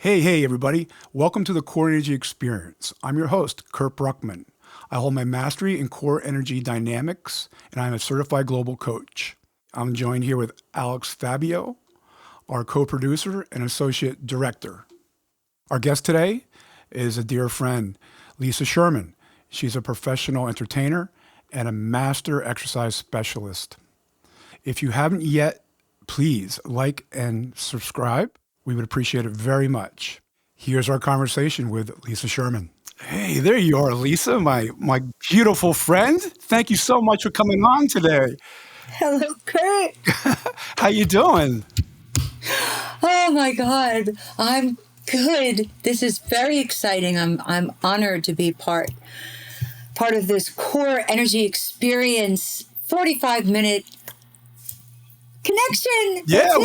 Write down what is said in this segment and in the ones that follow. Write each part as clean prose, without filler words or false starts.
Hey, everybody. Welcome to the Core Energy Experience. I'm your host, Kurt Bruckman. I hold my mastery in core energy dynamics, and I'm a certified global coach. I'm joined here with Alex Fabio, our co-producer and associate director. Our guest today is a dear friend, Lisa Sherman. She's a professional entertainer and a master exercise specialist. If you haven't yet, please like and subscribe. We would appreciate it very much. Here's our conversation with Lisa Sherman. Hey, there you are, Lisa, my beautiful friend. Thank you so much for coming on today. Hello, Kurt. How you doing? Oh my God, I'm good. This is very exciting. I'm honored to be part of this core energy experience. 45-minute connection. Yeah,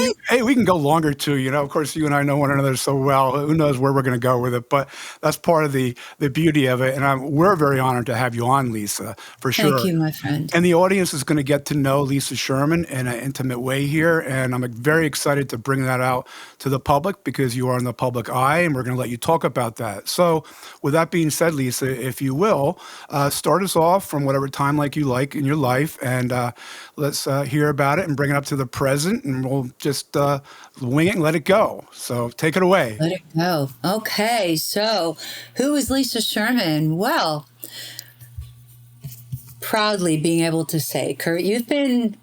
we can go longer too. Of course, you and I know one another so well. Who knows where we're going to go with it? But that's part of the beauty of it. And we're very honored to have you on, Lisa, for sure. Thank you, my friend. And the audience is going to get to know Lisa Sherman in an intimate way here. And I'm very excited to bring that out to the public because you are in the public eye, and we're going to let you talk about that. So with that being said, Lisa, if you will, start us off from whatever time like you like in your life, and let's hear about it and bring it up to the present, and we'll just wing it and let it go. So take it away. Let it go. Okay, so who is Lisa Sherman? Well, proudly being able to say, Kurt, you've been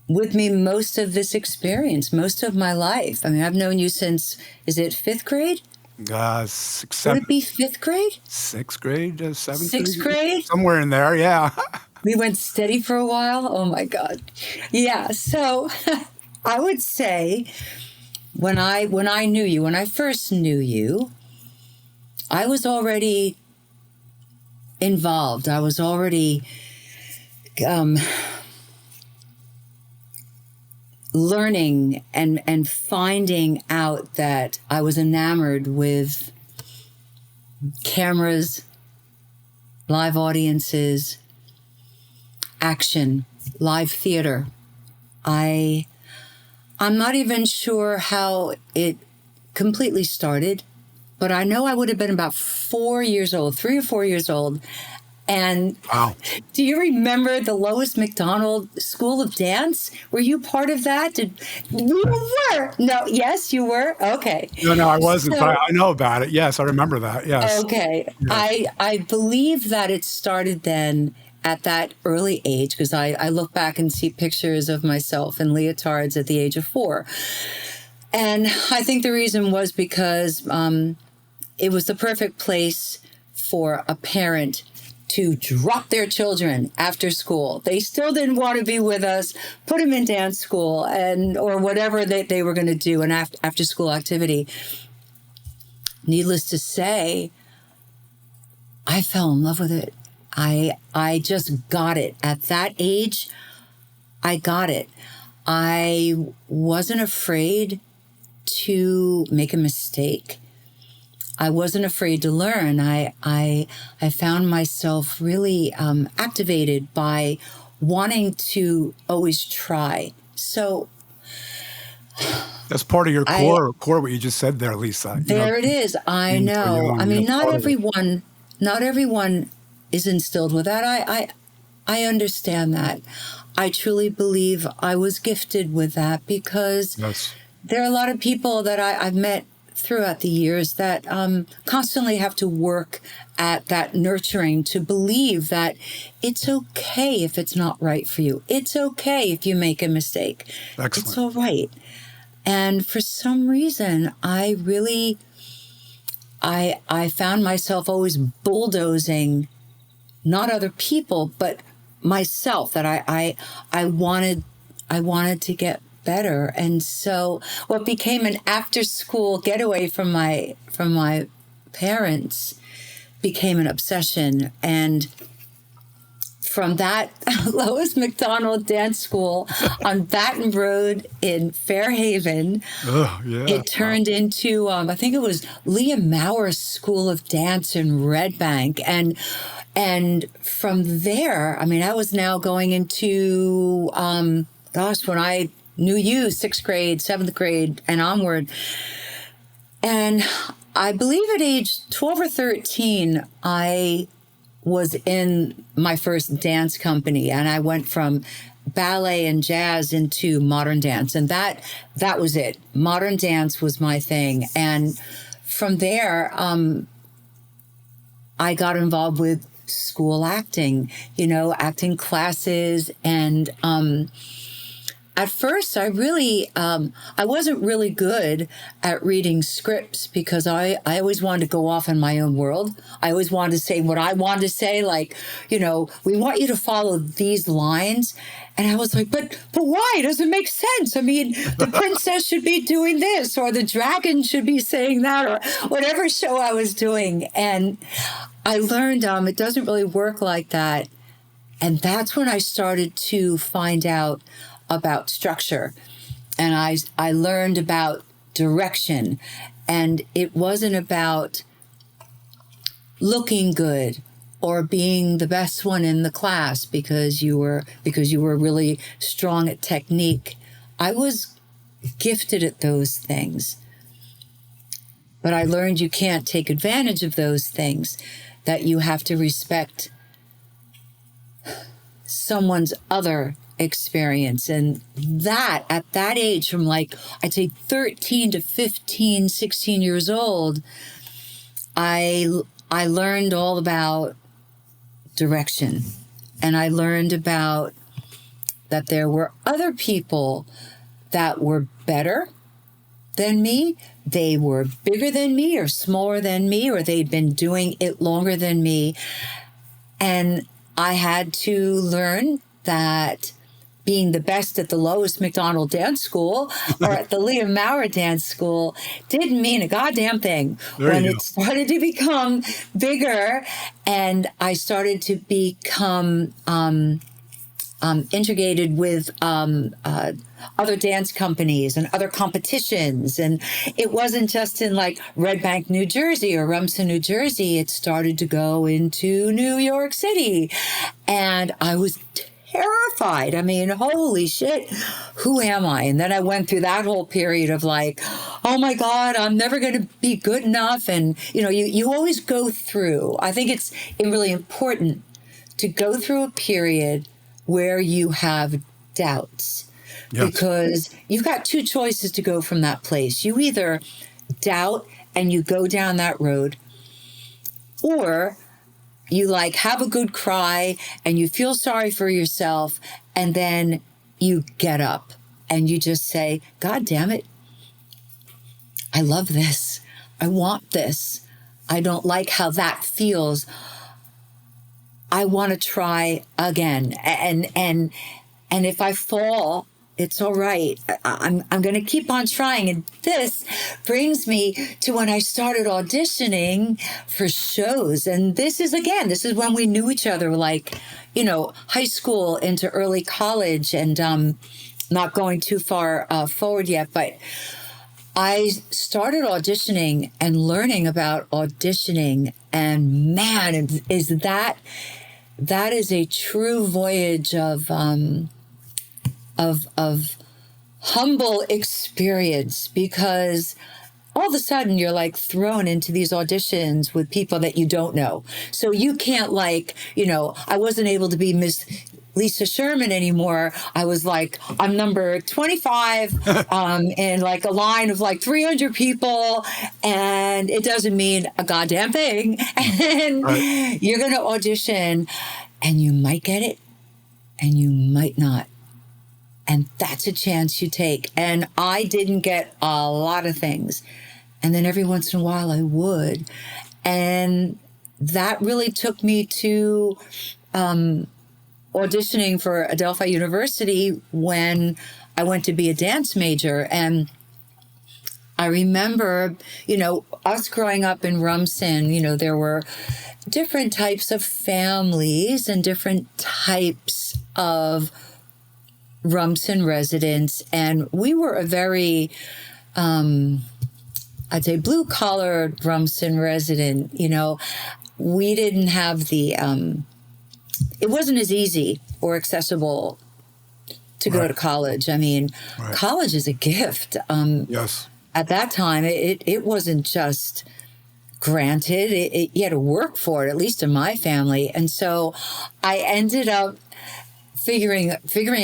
with me most of this experience, most of my life. I mean, I've known you since, is it fifth grade? Would it be fifth grade? Sixth grade, seventh Sixth grade? Somewhere in there, yeah. We went steady for a while. Oh my God. Yeah. So I would say when I knew you, when I first knew you, I was already involved. I was already learning and finding out that I was enamored with cameras, live audiences, action, live theater. I'm not even sure how it completely started, but I know I would have been about 4 years old, 3 or 4 years old. And wow. Do you remember the Lois McDonald School of Dance? Were you part of that? You were. No, yes, you were. Okay. No, I wasn't, but I know about it. Yes, I remember that. Yes. Okay. Yes. I believe that it started then at that early age, because I look back and see pictures of myself in leotards at the age of 4. And I think the reason was because it was the perfect place for a parent to drop their children after school. They still didn't want to be with us, put them in dance school or whatever they were going to do, an after school activity. Needless to say, I fell in love with it. I just got it. At that age, I got it. I wasn't afraid to make a mistake. I wasn't afraid to learn. I found myself really activated by wanting to always try. So that's part of your core, what you just said there, Lisa. There it is. I know. I mean, not everyone is instilled with that. I understand that. I truly believe I was gifted with that because there are a lot of people that I've met throughout the years that constantly have to work at that nurturing to believe that it's okay if it's not right for you. It's okay if you make a mistake. Excellent. It's all right. And for some reason, I found myself always bulldozing not other people, but myself, that I wanted to get better. And so what became an after school getaway from my parents became an obsession. And from that Lois McDonald Dance School on Baton Road in Fairhaven, it turned into, I think it was Leah Mauer's School of Dance in Red Bank. And from there, I mean, I was now going into, when I knew you, 6th grade, 7th grade, and onward, And I believe at age 12 or 13, I was in my first dance company, and I went from ballet and jazz into modern dance. And that was it. Modern dance was my thing. And from there, I got involved with school acting, acting classes. And at first, I wasn't really good at reading scripts because I always wanted to go off in my own world. I always wanted to say what I wanted to say, like, we want you to follow these lines. And I was like, but why? It doesn't make sense. I mean, the princess should be doing this, or the dragon should be saying that, or whatever show I was doing. And I learned it doesn't really work like that. And that's when I started to find out about structure, and I learned about direction, and it wasn't about looking good or being the best one in the class because you were really strong at technique. I was gifted at those things, but I learned you can't take advantage of those things, that you have to respect someone's other experience. And that, at that age, from like, I'd say 13 to 15, 16 years old, I learned all about direction. And I learned about that there were other people that were better than me. They were bigger than me or smaller than me, or they'd been doing it longer than me. And I had to learn that being the best at the Lois McDonald Dance School or at the Leah Maurer Dance School didn't mean a goddamn thing. When it started to become bigger and I started to become integrated with other dance companies and other competitions. And it wasn't just in like Red Bank, New Jersey or Rumson, New Jersey. It started to go into New York City. And I was terrified. I mean, holy shit, who am I? And then I went through that whole period of like, oh my God, I'm never going to be good enough. And, you always go through, I think it's really important to go through a period where you have doubts. Yes. Because you've got two choices to go from that place. You either doubt and you go down that road, or you like have a good cry and you feel sorry for yourself, and then you get up and you just say, God damn it, I love this. I want this. I don't like how that feels. I want to try again. And if I fall, it's all right. I'm going to keep on trying. And this brings me to when I started auditioning for shows. And this is when we knew each other, like, high school into early college, and not going too far forward yet. But I started auditioning and learning about auditioning. And man, is that is a true voyage of humble experience, because all of a sudden you're like thrown into these auditions with people that you don't know. So you can't I wasn't able to be Miss Lisa Sherman anymore. I was like, I'm number 25 in like a line of like 300 people, and it doesn't mean a goddamn thing. And right. You're going to audition and you might get it and you might not. And that's a chance you take. And I didn't get a lot of things. And then every once in a while I would. And that really took me to auditioning for Adelphi University when I went to be a dance major. And I remember, us growing up in Rumson, there were different types of families and different types of Rumson residents, and we were a very, I'd say, blue-collar Rumson resident. We didn't have the, it wasn't as easy or accessible to go to college. I mean, college is a gift. Yes. at that time, it wasn't just granted. You had to work for it, at least in my family. And so I ended up figuring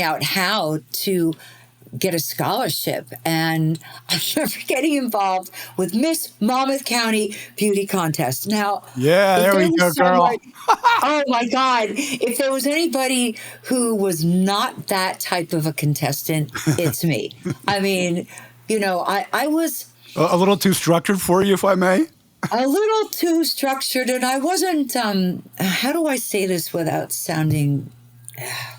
out how to get a scholarship. And I remember getting involved with Miss Monmouth County Beauty Contest. Now, Yeah, if there we was go, girl. someone- oh my God. If there was anybody who was not that type of a contestant, it's me. I mean, I was A little too structured for you, if I may. a little too structured, and I wasn't, how do I say this without sounding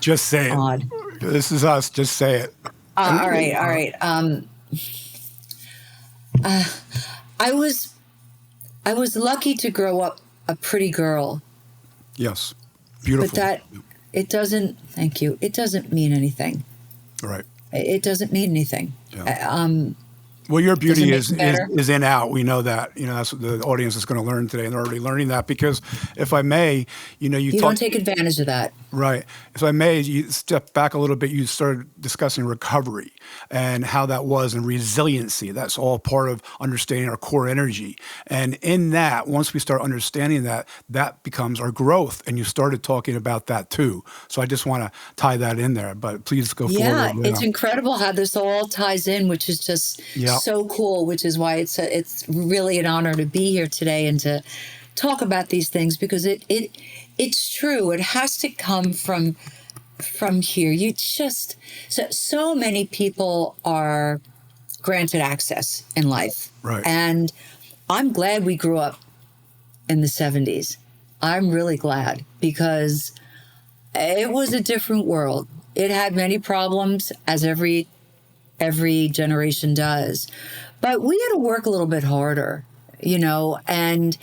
Just say it. odd? This is us. Just say it. All right. I was lucky to grow up a pretty girl, Yes. Beautiful. but thank you. It doesn't mean anything. Right. It doesn't mean anything. Yeah. Well, your beauty Doesn't is make it better? in out. We know that. That's what the audience is going to learn today, and they're already learning that because, if I may, you You don't take advantage of that. Right. If I may, you step back a little bit, you started discussing recovery and how that was and resiliency. That's all part of understanding our core energy. And in that, once we start understanding that, that becomes our growth. And you started talking about that too. So I just want to tie that in there, but please go Yeah, forward. it's incredible how this all ties in, which is just so cool, which is why it's really an honor to be here today and to talk about these things, because it's true. It has to come from here. You just so many people are granted access in life. Right. And I'm glad we grew up in the 70s. I'm really glad, because it was a different world. It had many problems, as every generation does. But we had to work a little bit harder, and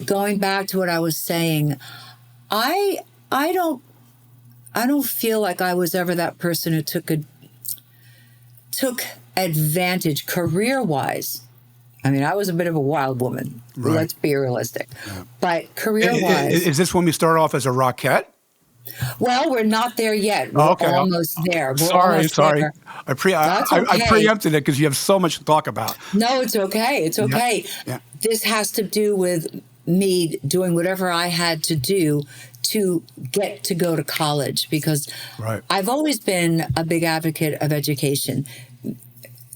going back to what I was saying, I don't feel like I was ever that person who took advantage career-wise. I mean, I was a bit of a wild woman. Right. Let's be realistic. Yeah. But career-wise, Is this when we start off as a Rockette? well, we're not there yet. We're almost there. We're almost Sorry. there. I okay. preempted it because you have so much to talk about. No, it's okay. It's okay. Yeah. This has to do with me doing whatever I had to do to get to go to college, because Right. I've always been a big advocate of education.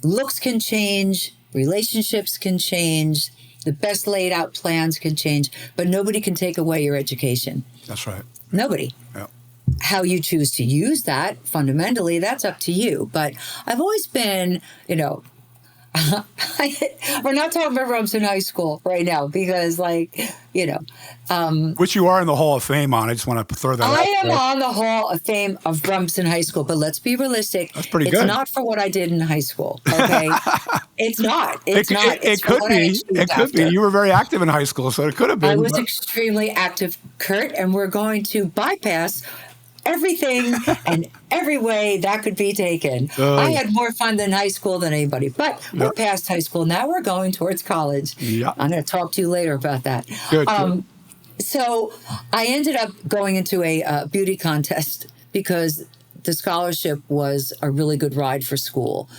Looks can change, relationships can change, the best laid out plans can change, but nobody can take away your education. That's right. Nobody. Yeah. How you choose to use that, fundamentally, that's up to you. But I've always been, we're not talking about Rumson High School right now, because, Which you are in the Hall of Fame on. I just want to throw that out I am there. on the Hall of Fame of Rumson High School, but let's be realistic. That's pretty it's good. It's not for what I did in high school, okay? It's not. It's not. It could be. It could be. You were very active in high school, so it could have been. I was extremely active, Kurt, and we're going to bypass everything and every way that could be taken. I had more fun than high school than anybody, but we're past high school now. We're going towards college. Yeah. I'm going to talk to you later about that. Good. So I ended up going into a beauty contest because the scholarship was a really good ride for school.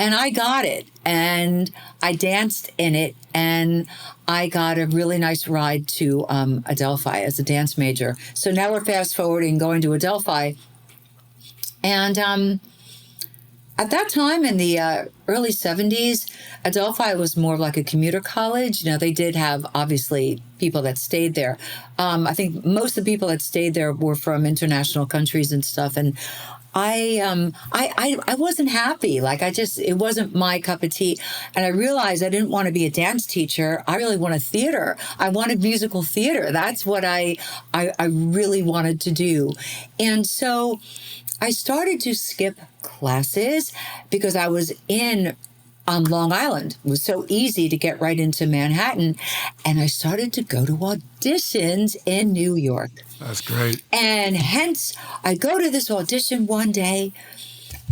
And I got it, and I danced in it, and I got a really nice ride to Adelphi as a dance major. So now we're fast forwarding, going to Adelphi. And at that time in the early 70s, Adelphi was more like a commuter college. They did have, obviously, people that stayed there. I think most of the people that stayed there were from international countries and stuff. And I wasn't happy. It wasn't my cup of tea. And I realized I didn't want to be a dance teacher. I really wanted theater. I wanted musical theater. That's what I really wanted to do. And so I started to skip classes because I was on Long Island. It was so easy to get right into Manhattan. And I started to go to auditions in New York. That's great. And hence, I go to this audition one day,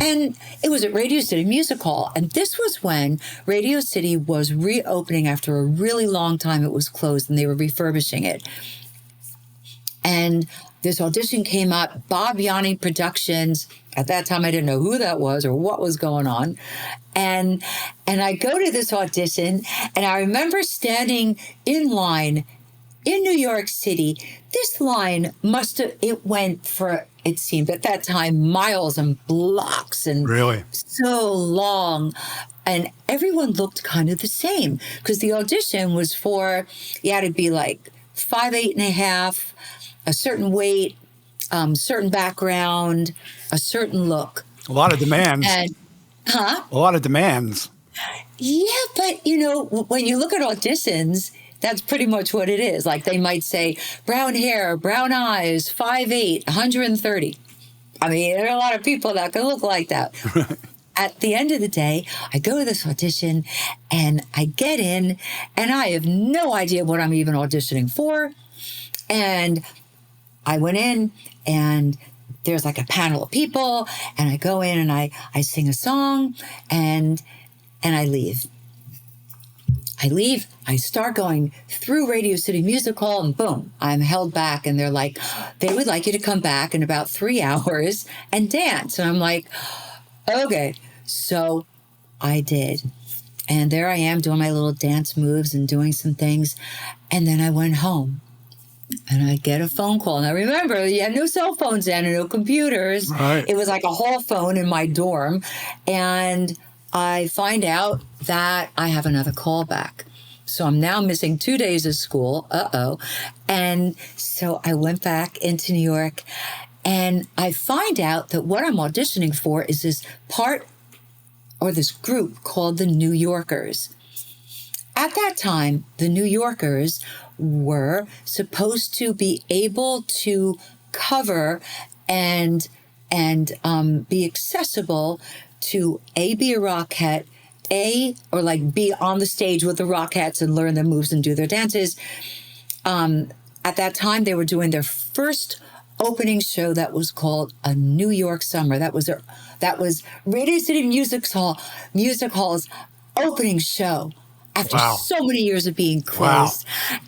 and it was at Radio City Music Hall. And this was when Radio City was reopening after a really long time. It was closed, and they were refurbishing it. And this audition came up, Bob Yanni Productions. At that time, I didn't know who that was or what was going on. And I go to this audition, and I remember standing in line in New York City. This line it went for, it seemed at that time, miles and blocks and Really? so long. And everyone looked kind of the same because the audition was for, you had to be like 5'8.5", a certain weight, certain background, a certain look. A lot of demands. And, A lot of demands. Yeah, but when you look at auditions, that's pretty much what it is. Like they might say brown hair, brown eyes, 5'8", 130. I mean, there are a lot of people that can look like that. At the end of the day, I go to this audition and I get in and I have no idea what I'm even auditioning for. And I went in and there's like a panel of people and I go in and I sing a song and I leave. I start going through Radio City Music Hall and boom, I'm held back. And they're like, they would like you to come back in about 3 hours and dance. And I'm like, okay. So I did. And there I am doing my little dance moves and doing some things. And then I went home and I get a phone call. Now remember, you had no cell phones then and no computers. Right. It was like a whole phone in my dorm. And I find out that I have another call back. So I'm now missing 2 days of school. And so I went back into New York and I find out that what I'm auditioning for is this this group called the New Yorkers. At that time, the New Yorkers were supposed to be able to cover and be accessible to be a Rockette, be on the stage with the Rockettes and learn their moves and do their dances. At that time, they were doing their first opening show that was called A New York Summer. That was Radio City Music Hall's opening show after so many years of being closed. Wow.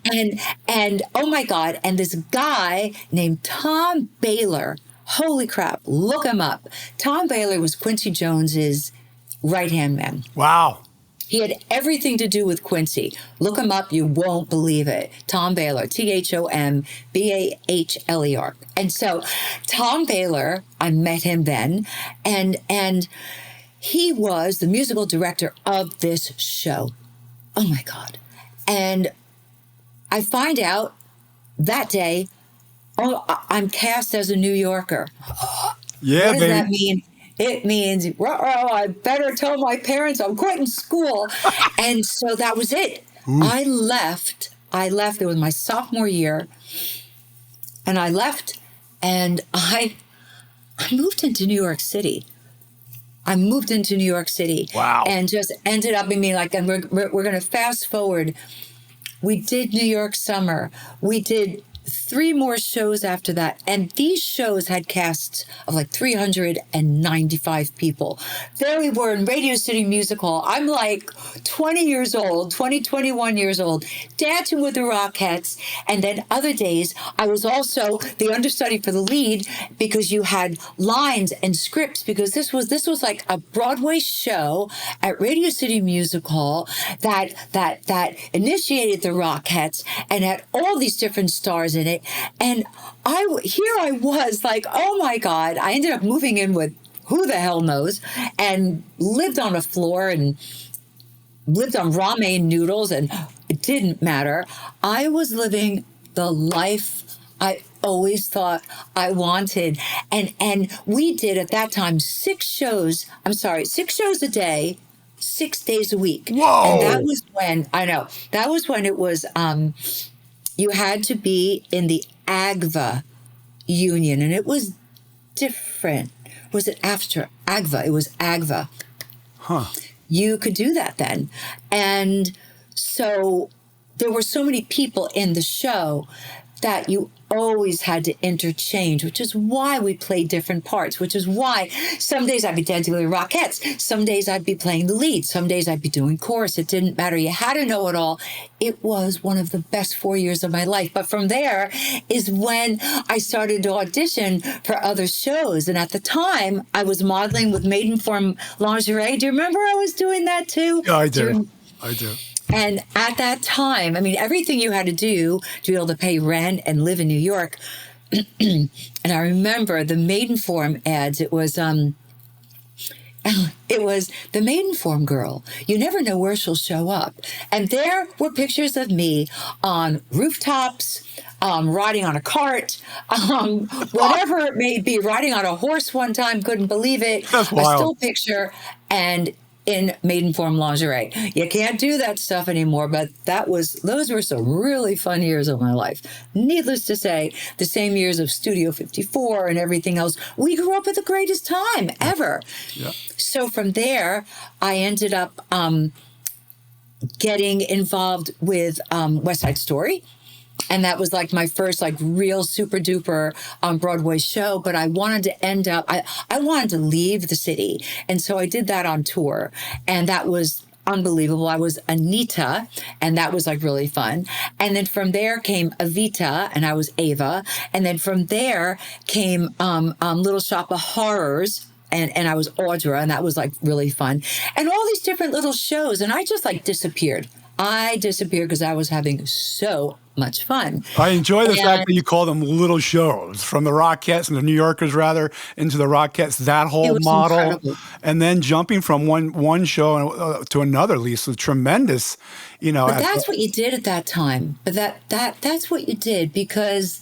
And oh my God, and this guy named Tom Baylor, holy crap, look him up. Tom Baylor was Quincy Jones's right-hand man. Wow. He had everything to do with Quincy. Look him up. You won't believe it. Tom Baylor, ThomBahlor. And so Tom Baylor, I met him then, and he was the musical director of this show. Oh my God. And I find out that day, I'm cast as a New Yorker. Yeah, what does that mean? It means, I better tell my parents I'm quitting school. And so that was it. Ooh. I left. It was my sophomore year. And I left and I moved into New York City. Wow. And just ended up in and we're going to fast forward. We did New York Summer. We did 3 more shows after that. And these shows had casts of like 395 people. There we were in Radio City Music Hall. I'm like 21 years old, dancing with the Rockettes. And then other days, I was also the understudy for the lead because you had lines and scripts because this was like a Broadway show at Radio City Music Hall that initiated the Rockettes and had all these different stars in it. And I was like, oh my God, I ended up moving in with who the hell knows and lived on a floor and lived on ramen noodles and it didn't matter. I was living the life I always thought I wanted. And we did at that time 6 shows a day, 6 days a week. Whoa. And that was when it was, you had to be in the AGVA union, and it was different. Was it after AGVA? It was AGVA. Huh. You could do that then. And so there were so many people in the show that always had to interchange, which is why we played different parts, which is why some days I'd be dancing with the Rockettes, some days I'd be playing the lead, some days I'd be doing chorus. It didn't matter. You had to know it all. It was one of the best 4 years of my life. But from there is when I started to audition for other shows. And at the time, I was modeling with Maidenform lingerie. Do you remember I was doing that too? Yeah, I do. I do. And at that time, I mean, everything you had to do to be able to pay rent and live in New York. And I remember the Maidenform ads. It was the Maidenform girl. You never know where she'll show up. And there were pictures of me on rooftops, riding on a cart, whatever it may be, riding on a horse one time, couldn't believe it. That's wild. A still picture and in Maidenform lingerie. You can't do that stuff anymore, but those were some really fun years of my life. Needless to say, the same years of Studio 54 and everything else, we grew up at the greatest time ever. Yeah. So from there, I ended up getting involved with West Side Story. And that was like my first like real super duper Broadway show. But I wanted to end up, I wanted to leave the city. And so I did that on tour. And that was unbelievable. I was Anita, and that was like really fun. And then from there came Evita, and I was Ava. And then from there came Little Shop of Horrors. And I was Audra, and that was like really fun. And all these different little shows. And I just like disappeared. I disappeared because I was having so much fun. I enjoy the fact that you call them little shows, from the Rockettes and the New Yorkers rather into the Rockettes, that whole model. Incredible. And then jumping from one show to another, Lisa, tremendous, you know. But that's what you did at that time. But that's what you did, because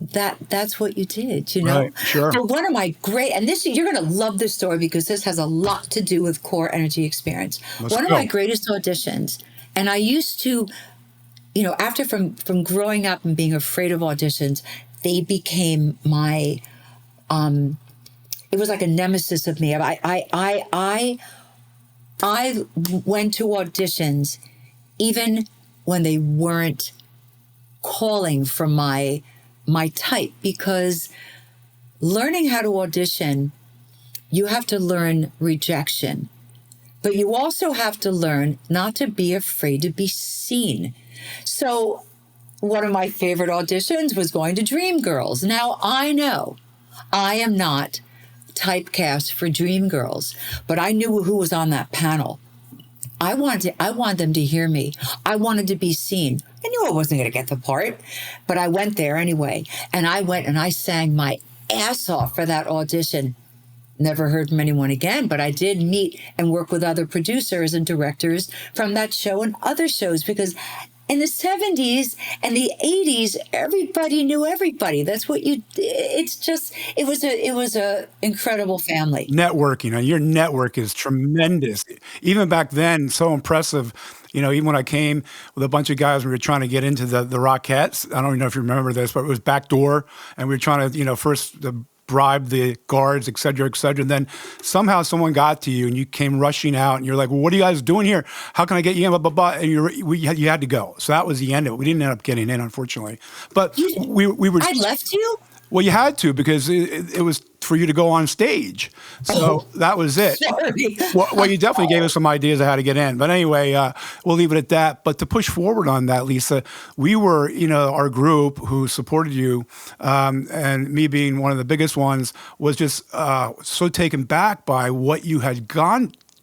that's what you did, you know. Right, sure. But one of my great, and this, you're going to love this story because this has a lot to do with core energy experience. One of my greatest auditions, and I used to, you know, after from growing up and being afraid of auditions, they became my, it was like a nemesis of me. I went to auditions even when they weren't calling for my type, because learning how to audition, you have to learn rejection, but you also have to learn not to be afraid to be seen. So one of my favorite auditions was going to Dreamgirls. Now, I know I am not typecast for Dreamgirls, but I knew who was on that panel. I wanted them to hear me. I wanted to be seen. I knew I wasn't going to get the part, but I went there anyway. And I went and I sang my ass off for that audition. Never heard from anyone again, but I did meet and work with other producers and directors from that show and other shows, because in the 70s and the 80s, everybody knew everybody. That's what it was a incredible family. Networking. Your network is tremendous. Even back then, so impressive. You know, even when I came with a bunch of guys, we were trying to get into the Rockettes. I don't even know if you remember this, but it was backdoor. And we were trying to, you know, first bribe the guards, et cetera, et cetera. And then somehow someone got to you and you came rushing out and you're like, well, what are you guys doing here? How can I get you in? Blah, blah, blah. And you had to go. So that was the end of it. We didn't end up getting in, unfortunately. But we were... I left you? Well, you had to, because it was for you to go on stage. So that was it. Sorry. Well, you definitely gave us some ideas of how to get in. But anyway, we'll leave it at that. But to push forward on that, Lisa, we were, you know, our group who supported you, and me being one of the biggest ones, was just so taken back by what you had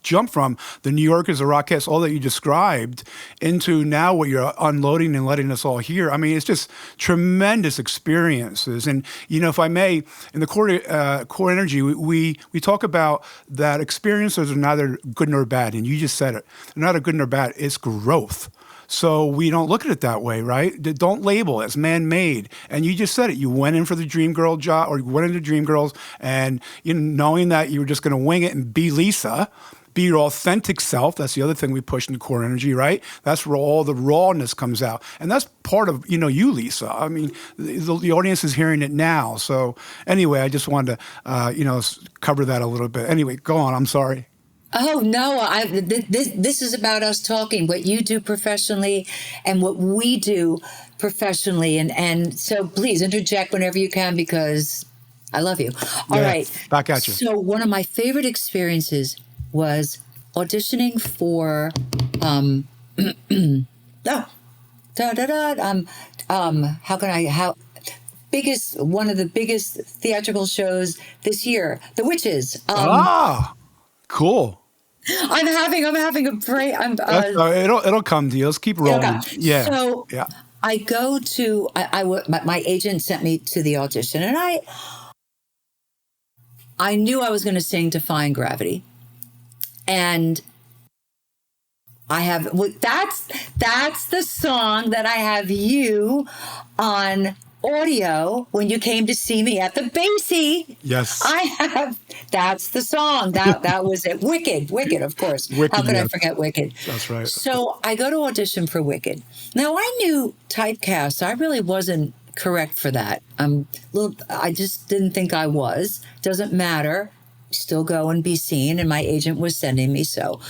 jump from the New Yorkers, the Rockettes, all that you described, into now what you're unloading and letting us all hear. I mean, it's just tremendous experiences. And, you know, if I may, in the core energy, we talk about that experiences are neither good nor bad. And you just said it. They're neither good nor bad. It's growth. So we don't look at it that way, right? Don't label it as man-made. And you just said it. You went in for the Dream Girl job, or you went into Dreamgirls, and you know, knowing that you were just going to wing it and be Lisa, be your authentic self. That's the other thing we push in core energy, right? That's where all the rawness comes out. And that's part of, you, Lisa. I mean, the audience is hearing it now. So anyway, I just wanted to, cover that a little bit. Anyway, go on. I'm sorry. Oh no, this is about us talking what you do professionally and what we do professionally, and so please interject whenever you can because I love you. All Yeah, right. back at you. So one of my favorite experiences was auditioning for oh, da da da how can I how biggest one of the biggest theatrical shows this year, The Witches. Ah, cool. I'm having a break. That's it'll come to you. Let's keep Okay. rolling. Yeah, So yeah. I go to my agent sent me to the audition, and I knew I was going to sing Defying Gravity, and I have that's the song that I have you on audio when you came to see me at the Basie. Yes. I have that's the song. That was it. Wicked, of course. Wicked, How could I yes. forget Wicked? That's right. So I go to audition for Wicked. Now I knew typecast. I really wasn't correct for that. I just didn't think I was. Doesn't matter. Still go and be seen. And my agent was sending me so.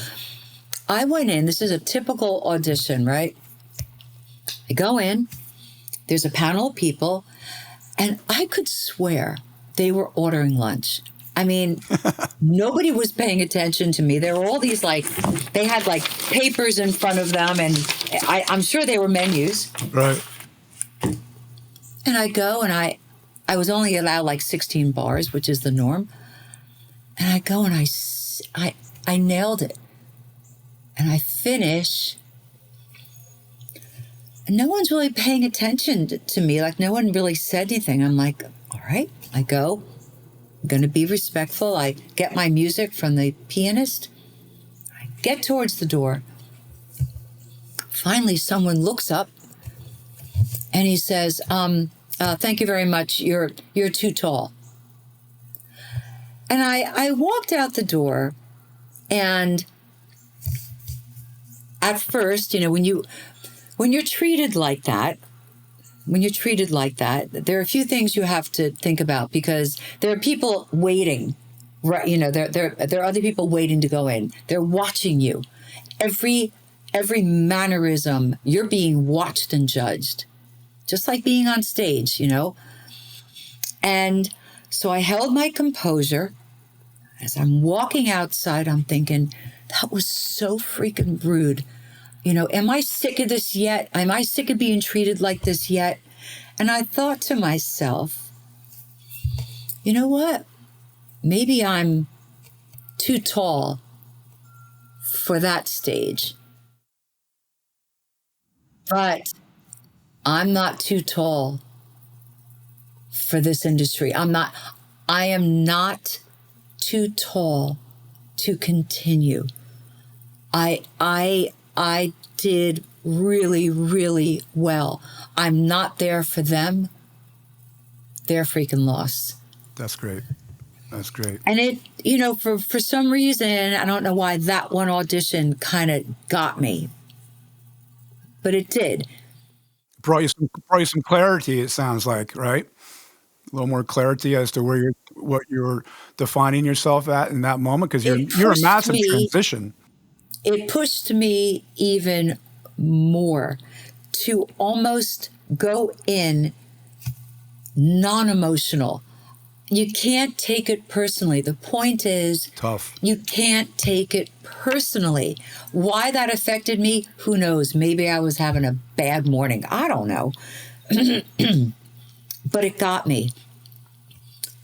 I went in. This is a typical audition, right? I go in. There's a panel of people, and I could swear they were ordering lunch. I mean, nobody was paying attention to me. There were all these they had papers in front of them, and I'm sure they were menus. Right. And I go, and I was only allowed 16 bars, which is the norm. And I go, and I nailed it. And I finish, and no one's really paying attention to me. No one really said anything. I'm like, all right, I go. I'm going to be respectful. I get my music from the pianist. I get towards the door. Finally, someone looks up, and he says, thank you very much. You're too tall. And I walked out the door, and at first, when you're treated like that, there are a few things you have to think about because there are people waiting, right? There are other people waiting to go in. They're watching you. Every mannerism, you're being watched and judged, just like being on stage, And so I held my composure. As I'm walking outside, I'm thinking, that was so freaking rude. Am I sick of this yet? Am I sick of being treated like this yet? And I thought to myself, you know what? Maybe I'm too tall for that stage. But I'm not too tall for this industry. I am not too tall to continue. I did really, really well. I'm not there for them. They're freaking lost. That's great. That's great. And it, for some reason, I don't know why that one audition kind of got me, but it did. Brought you some clarity, it sounds like, right? A little more clarity as to what you're defining yourself at in that moment, because you're a massive transition. It pushed me even more to almost go in non-emotional. You can't take it personally. The point is, tough. You can't take it personally. Why that affected me, who knows? Maybe I was having a bad morning. I don't know. But it got me.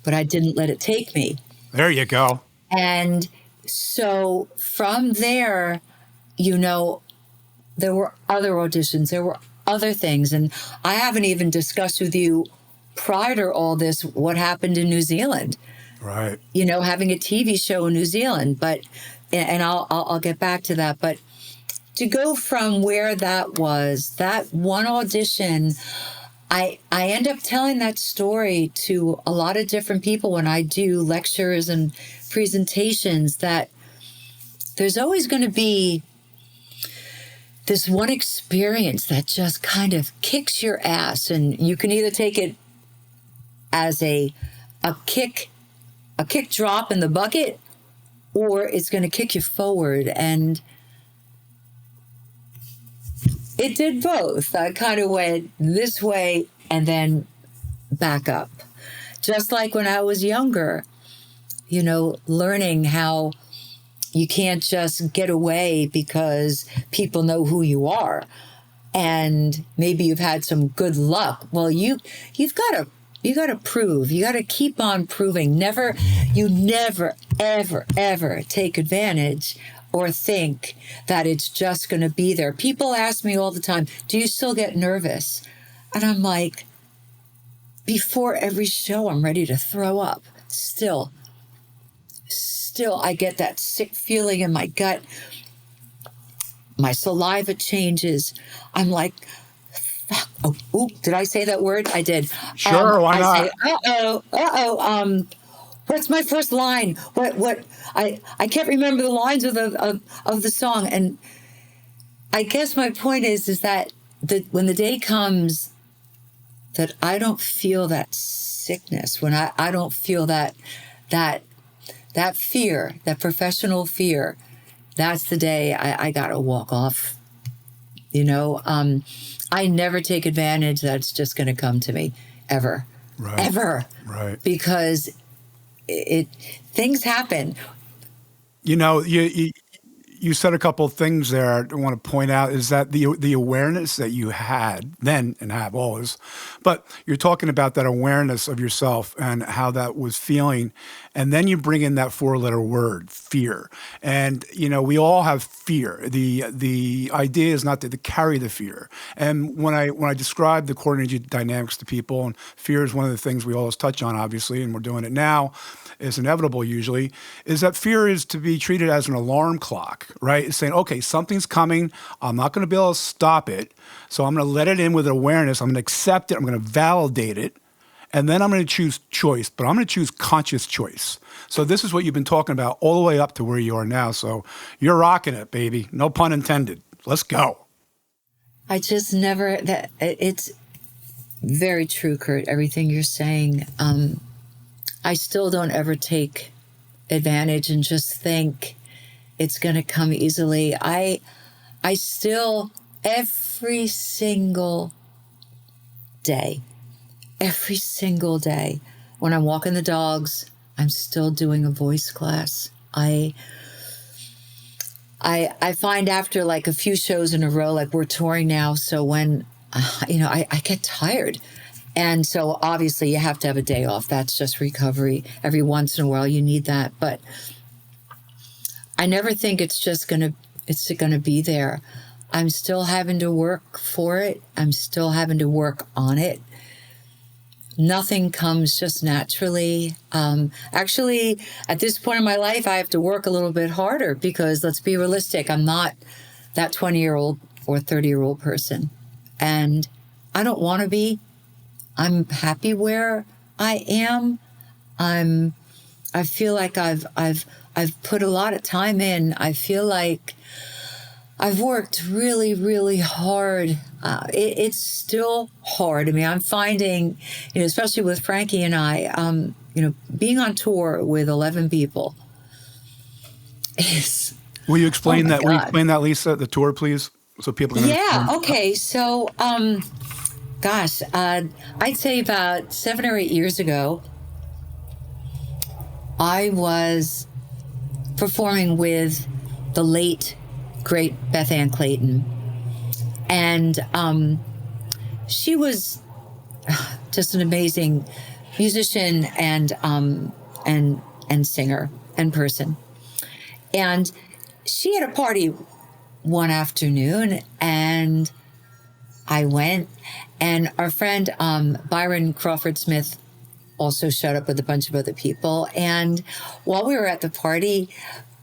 But I didn't let it take me. There you go. And so from there, there were other auditions, there were other things. And I haven't even discussed with you prior to all this what happened in New Zealand. Right. Having a TV show in New Zealand. And I'll get back to that. But to go from where that was, that one audition, I end up telling that story to a lot of different people when I do lectures and presentations, that there's always going to be this one experience that just kind of kicks your ass, and you can either take it as a kick drop in the bucket, or it's going to kick you forward. And it did both. I kind of went this way and then back up. Just like when I was younger, learning how you can't just get away because people know who you are. And maybe you've had some good luck. Well, you've got to prove. You got to keep on proving. You never, ever, ever take advantage or think that it's just going to be there. People ask me all the time, do you still get nervous? And I'm like, before every show, I'm ready to throw up. Still, I get that sick feeling in my gut. My saliva changes. I'm like, fuck. Oh, did I say that word? I did. Sure, why not? Say, what's my first line? What? I can't remember the lines of the song. And I guess my point is that when the day comes that I don't feel that sickness, when I don't feel that fear, that professional fear, that's the day I gotta walk off. I never take advantage that it's just gonna come to me, ever. Right. Ever. Right. Because things happen. You said a couple of things there I want to point out is that the awareness that you had then and have always, but you're talking about that awareness of yourself and how that was feeling. And then you bring in that 4-letter word, fear. And, we all have fear. The idea is not to carry the fear. And when I describe the core energy dynamics to people, and fear is one of the things we always touch on, obviously, and we're doing it now, is inevitable usually, is that fear is to be treated as an alarm clock, right? It's saying, okay, something's coming. I'm not going to be able to stop it. So I'm going to let it in with awareness. I'm going to accept it. I'm going to validate it. And then I'm going to choose choice, but I'm going to choose conscious choice. So this is what you've been talking about all the way up to where you are now. So you're rocking it, baby. No pun intended. Let's go. I just never, it's very true, Kurt, everything you're saying. I still don't ever take advantage and just think it's going to come easily. I still, every single day, when I'm walking the dogs, I'm still doing a voice class. I find after like a few shows in a row, like we're touring now, so when, I get tired. And so obviously you have to have a day off. That's just recovery. Every once in a while you need that. But I never think it's going to be there. I'm still having to work for it. I'm still having to work on it. Nothing comes just naturally. Actually, at this point in my life, I have to work a little bit harder because let's be realistic. I'm not that 20-year-old or 30-year-old person. And I don't want to be. I'm happy where I am. I feel like I've put a lot of time in. I feel like I've worked really, really hard. It's still hard. I mean, I'm finding, especially with Franke and I, being on tour with 11 people is. Will you explain that? Will you explain that, Lisa, the tour, please, so people can understand? Okay. So, gosh, I'd say about 7 or 8 years ago, I was performing with the late, great Beth Ann Clayton. And she was just an amazing musician and singer and person. And she had a party one afternoon, and I went, and our friend Byron Crawford Smith also showed up with a bunch of other people. And while we were at the party,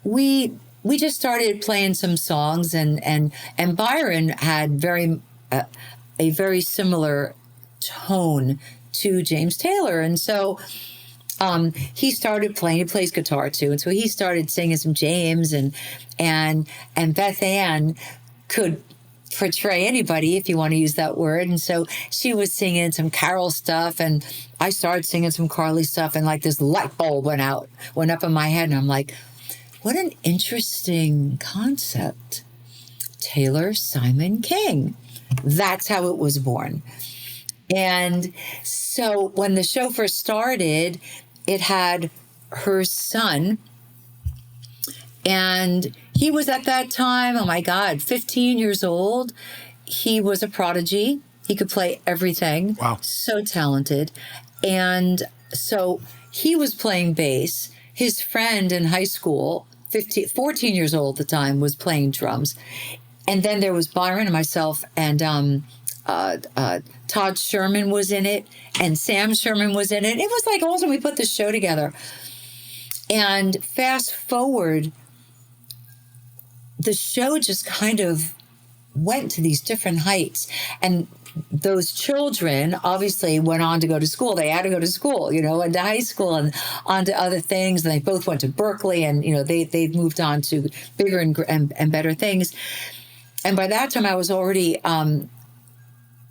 we just started playing some songs, and Byron had a very similar tone to James Taylor, and so he started playing. He plays guitar too, and so he started singing some James, and Beth Ann could portray anybody, if you want to use that word. And so she was singing some Carol stuff, and I started singing some Carly stuff, and like this light bulb went up in my head, and I'm like, what an interesting concept. Taylor Simon King. That's how it was born. And so when the show first started, it had her son, and he was at that time, oh my God, 15 years old. He was a prodigy. He could play everything. Wow. So talented. And so he was playing bass. His friend in high school, 14 years old at the time, was playing drums. And then there was Byron and myself, and Todd Sherman was in it, and Sam Sherman was in it. It was like awesome. We put the show together. And fast forward, the show just kind of went to these different heights. And those children obviously went on to go to school. They had to go to school, you know, and to high school and on to other things. And they both went to Berkeley, and, you know, they've moved on to bigger and better things. And by that time, I was already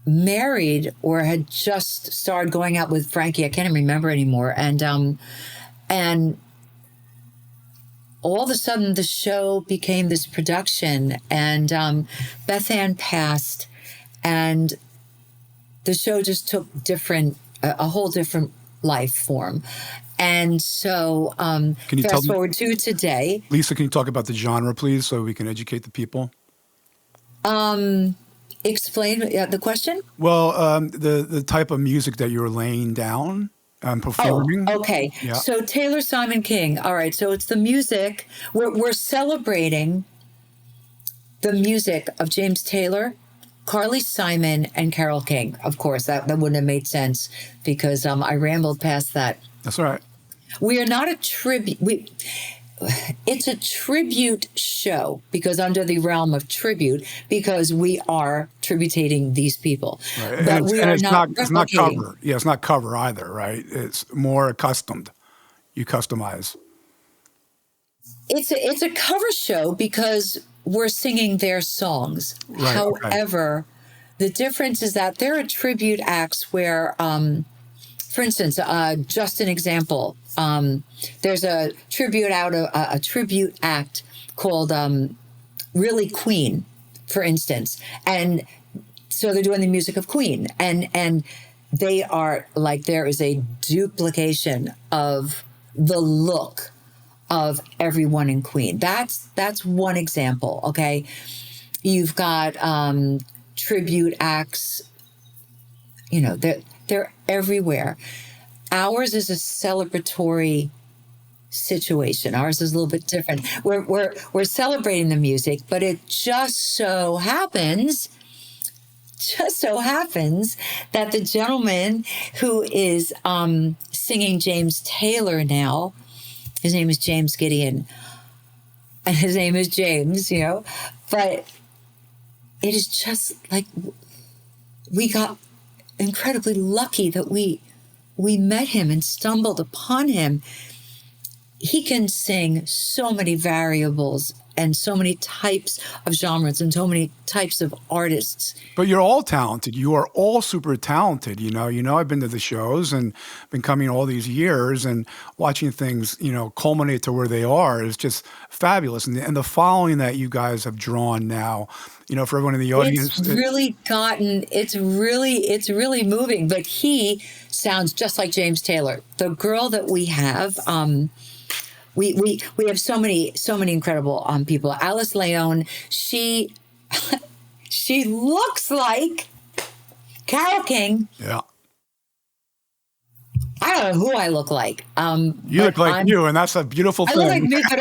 married, or had just started going out with Franke. I can't even remember anymore. And all of a sudden, the show became this production. And Beth Ann passed, and the show just took a whole different life form. And so, fast forward to today. Lisa, can you talk about the genre, please, so we can educate the people? Explain the question. Well, the type of music that you're laying down, performing. Oh, okay. Yeah. So Taylor Simon King. All right. So it's the music. We're celebrating the music of James Taylor, Carly Simon, and Carole King. Of course, that wouldn't have made sense because I rambled past that. That's all right. We are not a tribute. It's a tribute show because under the realm of tribute, because we are tributating these people. Right. But we are not it's not cover. Yeah, it's not cover either, right? It's more accustomed. You customize. It's a cover show because we're singing their songs. Right, However, the difference is that there are tribute acts where, for instance, just an example, there's a tribute act called Really Queen, for instance, and so they're doing the music of Queen, and they are like, there is a duplication of the look of everyone in Queen. That's one example. Okay, you've got tribute acts. You know, they're everywhere. Ours is a celebratory situation. Ours is a little bit different. We're celebrating the music, but it just so happens that the gentleman who is singing James Taylor now, his name is James Gideon, and his name is James, you know, but it is just like we got incredibly lucky that we met him and stumbled upon him. He can sing so many variables and so many types of genres and so many types of artists. But you're all talented. You are all super talented. You know, I've been to the shows and been coming all these years and watching things, you know, culminate to where they are is just fabulous. And the following that you guys have drawn now, you know, for everyone in the audience. It's really moving. But he sounds just like James Taylor. The girl that we have, we have so many incredible people. Alice Leone, she looks like Carole King. Yeah. I don't know who I look like. You look like you, and that's a beautiful thing. I look like me, but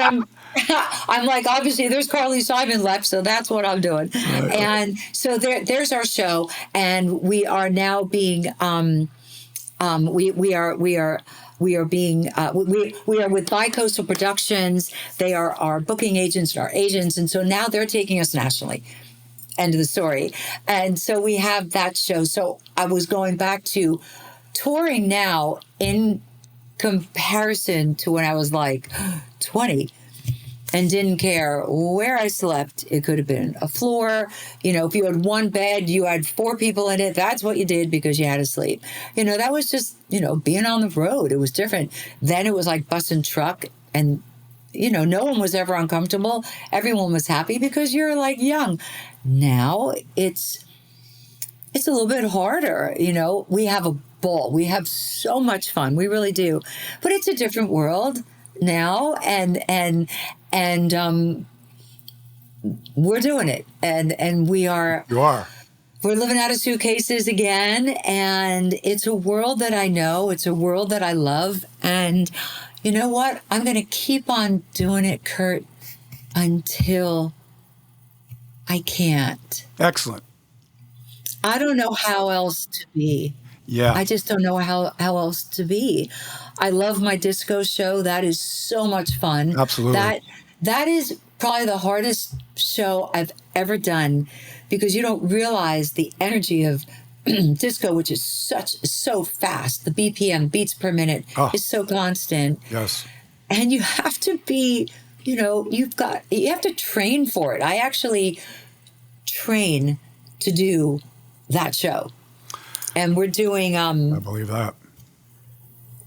I'm like, obviously there's Carly Simon left, so that's what I'm doing. Right. And so there's our show, and we are now being we are with Bicoastal Productions. They are our booking agents and our agents, and so now they're taking us nationally. End of the story. And so we have that show. So I was going back to touring now in comparison to when I was like 20 and didn't care where I slept. It could have been a floor. You know, if you had one bed, you had 4 people in it. That's what you did because you had to sleep. You know, that was just, you know, being on the road. It was different. Then it was like bus and truck, and no one was ever uncomfortable. Everyone was happy because you're like young. Now it's a little bit harder. We have a ball. We have so much fun. We really do. But it's a different world now, and we're doing it, and we are. You are. We're living out of suitcases again, and it's a world that I know. It's a world that I love, and you know what? I'm going to keep on doing it, Kurt, until I can't. Excellent. I don't know how else to be. Yeah. I just don't know how else to be. I love my disco show. That is so much fun. Absolutely. That is probably the hardest show I've ever done, because you don't realize the energy of disco, which is so fast. The BPM, beats per minute, is so constant. Yes. And you have to be, you have to train for it. I actually train to do that show. And we're doing I believe that.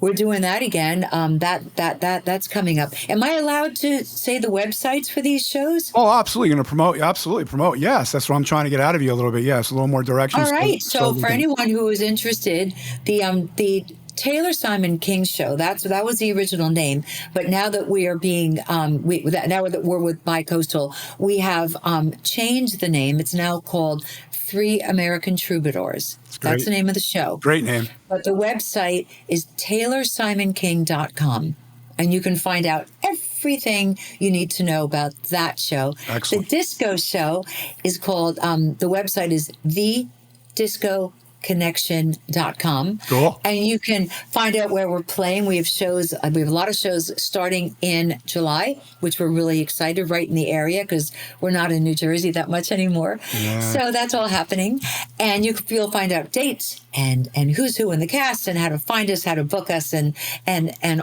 We're doing that again. That's coming up. Am I allowed to say the websites for these shows? Oh, absolutely. Going to promote. Absolutely promote. Yes, that's what I'm trying to get out of you a little bit. Yes, a little more direction. All right. So for anyone who is interested, the Taylor Simon King Show. That was the original name. But now that we are being now that we're with Bicoastal, we have changed the name. It's now called Three American Troubadours. That's the name of the show. Great name. But the website is TaylorSimonKing.com. And you can find out everything you need to know about that show. Excellent. The disco show is called, the website is thediscoconnection.com. Cool. And you can find out where we're playing. We have shows, we have a lot of shows starting in July, which we're really excited, right in the area, because we're not in New Jersey that much anymore. Yeah. So that's all happening. And you'll find out dates and who's who in the cast and how to find us, how to book us, and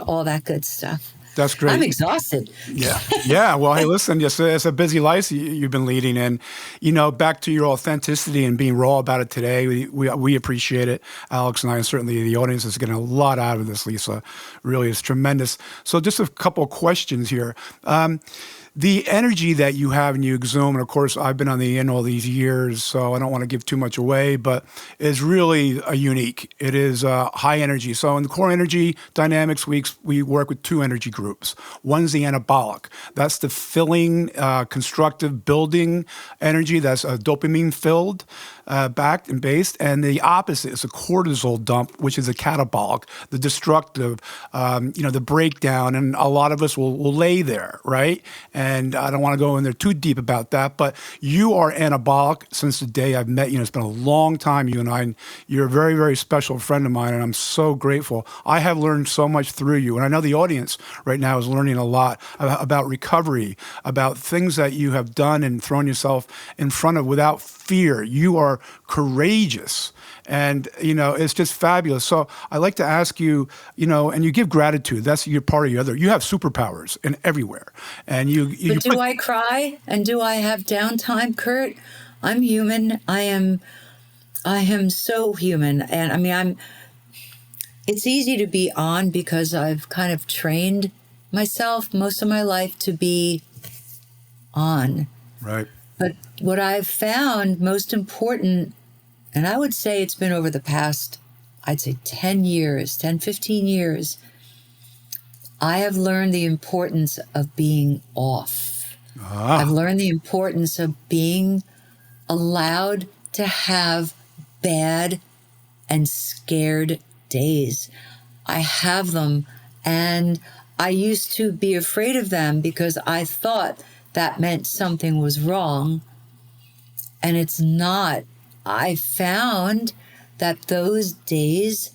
all that good stuff. That's great. I'm exhausted. Yeah. Yeah. Well, hey, listen, it's a busy life you've been leading. And, back to your authenticity and being raw about it today, we appreciate it. Alex and I, and certainly the audience is getting a lot out of this, Lisa. Really, it's tremendous. So just a couple of questions here. The energy that you have and you exhume, and of course, I've been on the end all these years, so I don't want to give too much away, but is really unique. It is high energy. So in the core energy dynamics weeks, we work with two energy groups. One's the anabolic. That's the filling, constructive, building energy that's dopamine filled, backed and based. And the opposite is a cortisol dump, which is a catabolic, the destructive, the breakdown. And a lot of us will lay there, right? And I don't want to go in there too deep about that, but you are anabolic since the day I've met you. And it's been a long time, you and I. And you're a very, very special friend of mine, and I'm so grateful. I have learned so much through you, and I know the audience right now is learning a lot about recovery, about things that you have done and thrown yourself in front of without fear. You are courageous. And, it's just fabulous. So I like to ask you, and you give gratitude. That's your part of you have superpowers in everywhere. And But do I cry? And do I have downtime, Kurt? I'm human. I am so human. And I mean, it's easy to be on because I've kind of trained myself most of my life to be on. Right. But what I've found most important, and I would say it's been over the past, I'd say 10 years, 10, 15 years, I have learned the importance of being off. I've learned the importance of being allowed to have bad and scared days. I have them, and I used to be afraid of them because I thought that meant something was wrong, and it's not. I found that those days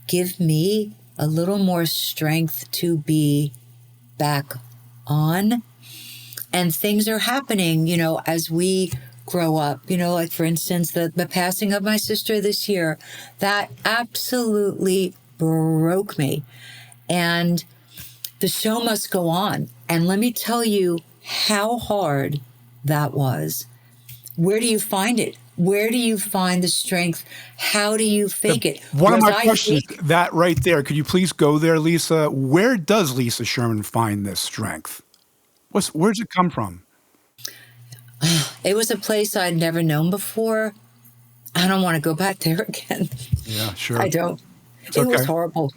give me a little more strength to be back on. And things are happening, as we grow up, like for instance, the passing of my sister this year, that absolutely broke me. And the show must go on. And let me tell you how hard that was. where do you find it? Where do you find the strength? How do you fake it? One of Was my I questions, fake? that right there, could you please go there, Lisa? Where does Lisa Sherman find this strength? Where's it come from? It was a place I'd never known before. I don't want to go back there again. Yeah, sure. I don't. It's It was okay. horrible.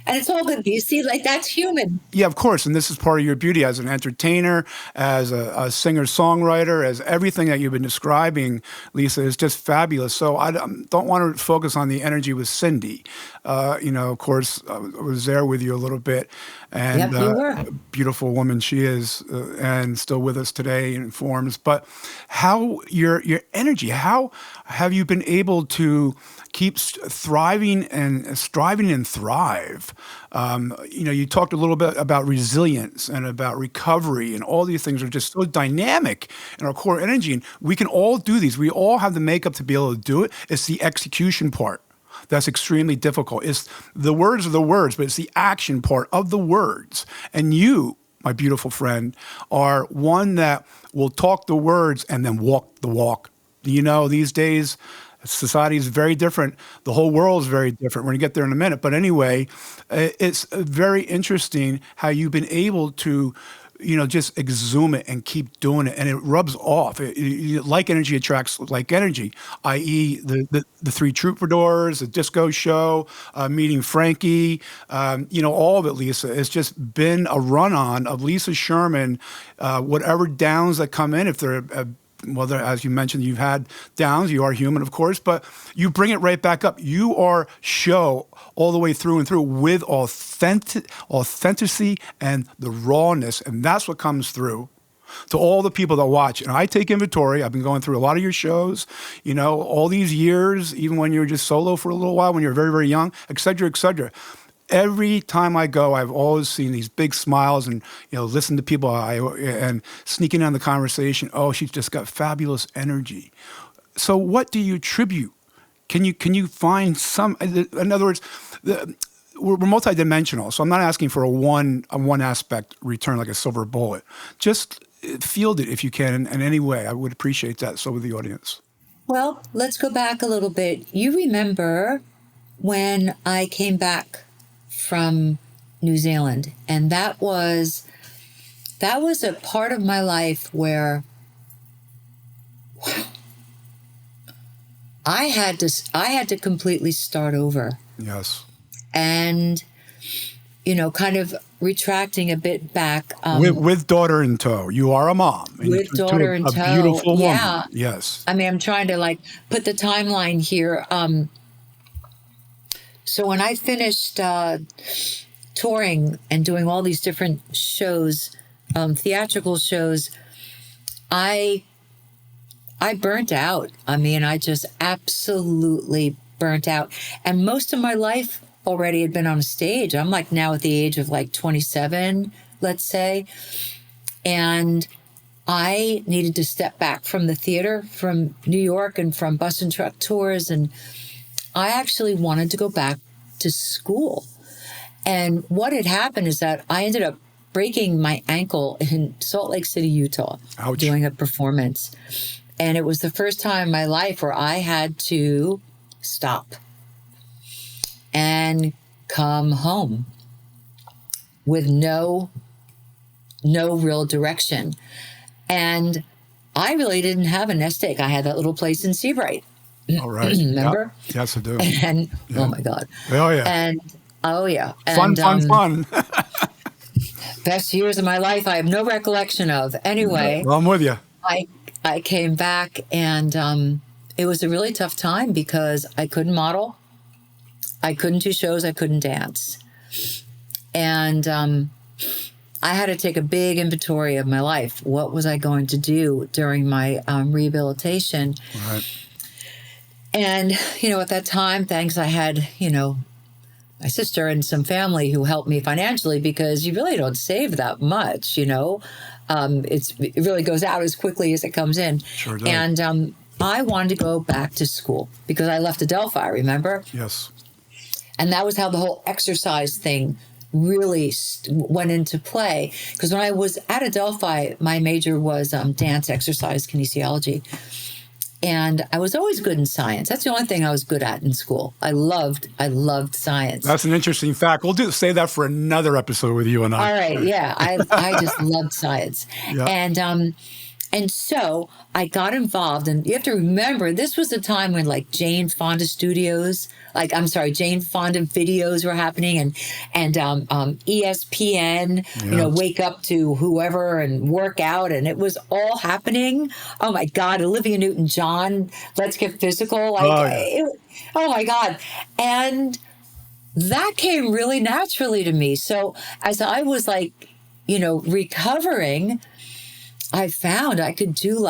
And it's all good. You see, like, that's human. Yeah, of course. And this is part of your beauty as an entertainer, as a singer-songwriter, as everything that you've been describing, Lisa, is just fabulous. So I don't want to focus on the energy with Cindy. Of course, I was there with you a little bit. And Yep, you were. a beautiful woman she is, and still with us today in forms. But how your energy, how have you been able to keep thriving and striving and thrive? You talked a little bit about resilience and about recovery, and all these things are just so dynamic in our core energy. And we can all do these. We all have the makeup to be able to do it. It's the execution part that's extremely difficult. It's the words are the words, but it's the action part of the words. And you, my beautiful friend, are one that will talk the words and then walk the walk. These days, society is very different. The whole world is very different. We're going to get there in a minute. But anyway, it's very interesting how you've been able to, just exhume it and keep doing it. And it rubs off. Like energy attracts like energy, i.e. the Three Troubadours, the disco show, meeting Franke, all of it, Lisa. It's just been a run-on of Lisa Sherman, whatever downs that come in, if they're as you mentioned, you've had downs. You are human, of course, but you bring it right back up. You are show all the way through and through with authenticity and the rawness, and that's what comes through to all the people that watch. And I take inventory. I've been going through a lot of your shows, all these years, even when you were just solo for a little while, when you were very, very young, et cetera, et cetera. Every time I go, I've always seen these big smiles and, listen to people and sneaking on the conversation. Oh, she's just got fabulous energy. So what do you attribute? Can you find some, in other words, we're multidimensional. So I'm not asking for a one aspect return like a silver bullet. Just field it if you can in any way. I would appreciate that. So would the audience. Well, let's go back a little bit. You remember when I came back from New Zealand, and that was a part of my life where, wow, I had to completely start over. Yes. And kind of retracting a bit back. With daughter in tow. You are a mom. With daughter in tow. A beautiful woman. Yeah. Yes. I mean, I'm trying to put the timeline here. So when I finished touring and doing all these different shows, theatrical shows, I burnt out. I mean, I just absolutely burnt out. And most of my life already had been on a stage. I'm now at the age of 27, let's say. And I needed to step back from the theater, from New York and from bus and truck tours. And I actually wanted to go back to school. And what had happened is that I ended up breaking my ankle in Salt Lake City, Utah, Ouch. Doing a performance. And it was the first time in my life where I had to stop and come home with no real direction. And I really didn't have a nest egg. I had that little place in Seabright. All right. Remember? Yep. Yes, I do. And Yeah. oh my God. Oh, yeah. And oh yeah. Fun. Best years of my life I have no recollection of. Anyway, Well, I'm with you. I came back, and it was a really tough time because I couldn't model. I couldn't do shows. I couldn't dance. And I had to take a big inventory of my life. What was I going to do during my rehabilitation? Right. And, at that time, thanks, I had, my sister and some family who helped me financially, because you really don't save that much, it really goes out as quickly as it comes in. Sure does. And I wanted to go back to school because I left Adelphi, remember? Yes. And that was how the whole exercise thing really went into play. Because when I was at Adelphi, my major was dance, exercise, kinesiology. And I was always good in science. That's the only thing I was good at in school. I loved science. That's an interesting fact. We'll save that for another episode with you and I. All right, yeah, I just loved science, Yeah. And so I got involved, and you have to remember this was the time when like Jane Fonda videos were happening, and ESPN, wake up to whoever and work out, and it was all happening. Oh my God, Olivia Newton-John, Let's Get Physical, oh my God, and that came really naturally to me. So as I was like, recovering, I found I could do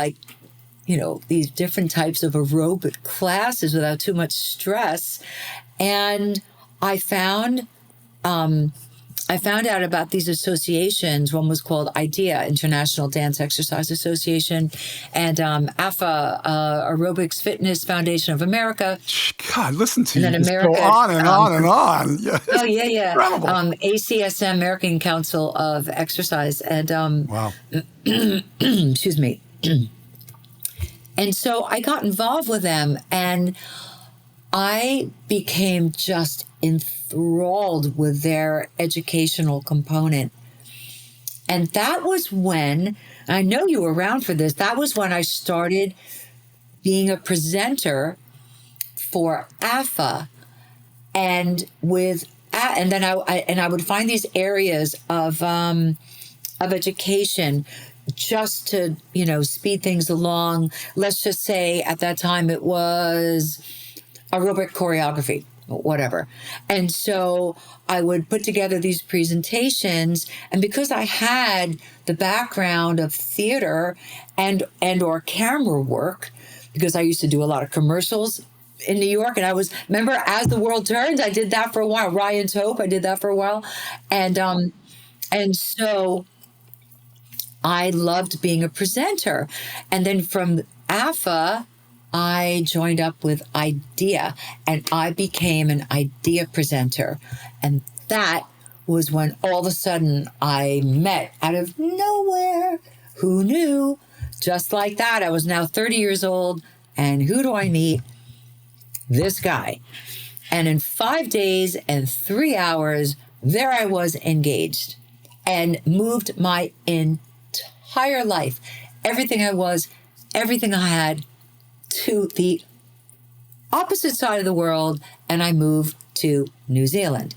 these different types of aerobic classes without too much stress. And I found out about these associations. One was called IDEA, International Dance Exercise Association, and AFA, Aerobics Fitness Foundation of America. God, listen to you then just America, go on and on and on. Yeah, oh, yeah. incredible. ACSM, American Council of Exercise. And Wow. excuse me. And so I got involved with them, and I became just enthralled with their educational component. And that was when, I know you were around for this, that was when I started being a presenter for AFA, and then I would find these areas of education just to speed things along. Let's just say at that time it was aerobic choreography, whatever. And so I would put together these presentations, and because I had the background of theater and or camera work, because I used to do a lot of commercials in New York, and remember As the World Turns, I did that for a while. Ryan's Hope, I did that for a while. And so I loved being a presenter. And then from AFA, I joined up with IDEA, and I became an IDEA presenter. And that was when all of a sudden I met out of nowhere. Who knew? Just like that, I was now 30 years old, and who do I meet? This guy. And in 5 days and 3 hours, there I was engaged and moved my entire life, everything I was, everything I had, to the opposite side of the world, and I moved to New Zealand.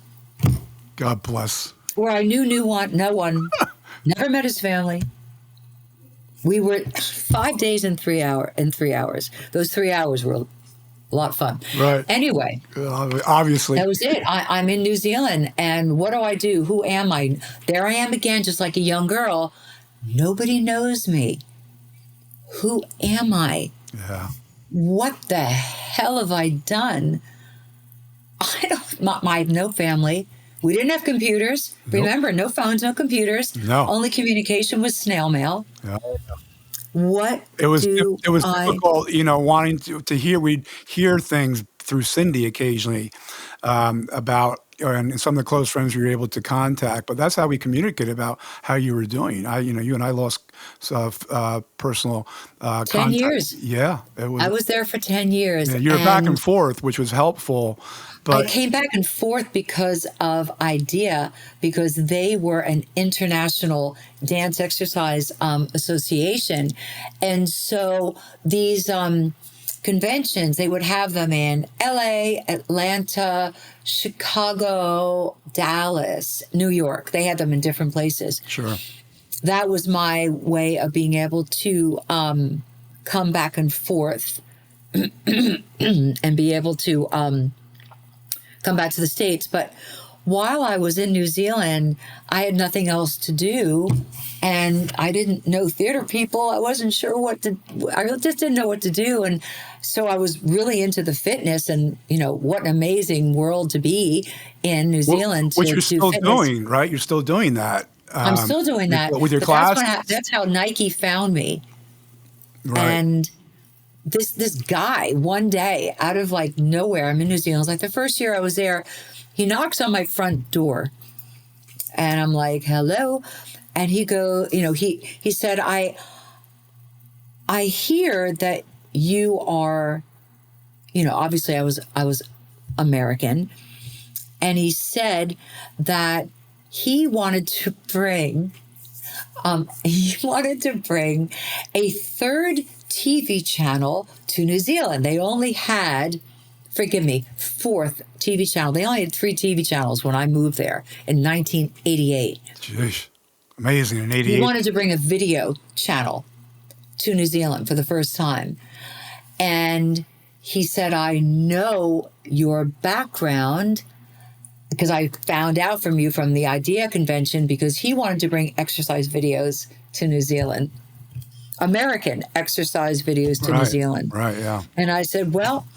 God bless. Where I knew no one, never met his family. We were 5 days and 3 hours. Those 3 hours were a lot of fun. Right. Anyway. Obviously. That was it. I'm in New Zealand, and what do? Who am I? There I am again, just like a young girl. Nobody knows me. Who am I? Yeah. What the hell have I done? I have no family. We didn't have computers. Nope. Remember, no phones, no computers. No. Only communication was snail mail. Yeah. It was difficult, wanting to hear. We'd hear things through Cindy occasionally about, and some of the close friends we were able to contact. But that's how we communicated about how you were doing. You and I lost personal 10 contact. years. Yeah, I was there for 10 years. Yeah, you were back and forth, which was helpful. But I came back and forth because of IDEA, because they were an international dance exercise association. And so these conventions, they would have them in LA, Atlanta, Chicago, Dallas, New York. They had them in different places. Sure. That was my way of being able to come back and forth and be able to come back to the States. But while I was in New Zealand, I had nothing else to do, and I didn't know theater people. I wasn't sure I just didn't know what to do. And so I was really into the fitness, and what an amazing world to be in New Zealand. Which you're still doing, right? You're still doing that. I'm still doing that. With your class? That's how Nike found me. Right. And this guy, one day, out of nowhere, I'm in New Zealand. It's like the first year I was there, he knocks on my front door, And I'm like, hello. And he said, I hear that you are, obviously I was American. And he said that he wanted to bring a third TV channel to New Zealand. They only had, forgive me, fourth TV channel. They only had 3 TV channels when I moved there in 1988. Jeez. Amazing. In 88. He wanted to bring a video channel to New Zealand for the first time. And he said, I know your background because I found out from you from the IDEA convention, because he wanted to bring exercise videos to New Zealand, American exercise videos to New Zealand. Right, yeah. And I said, well,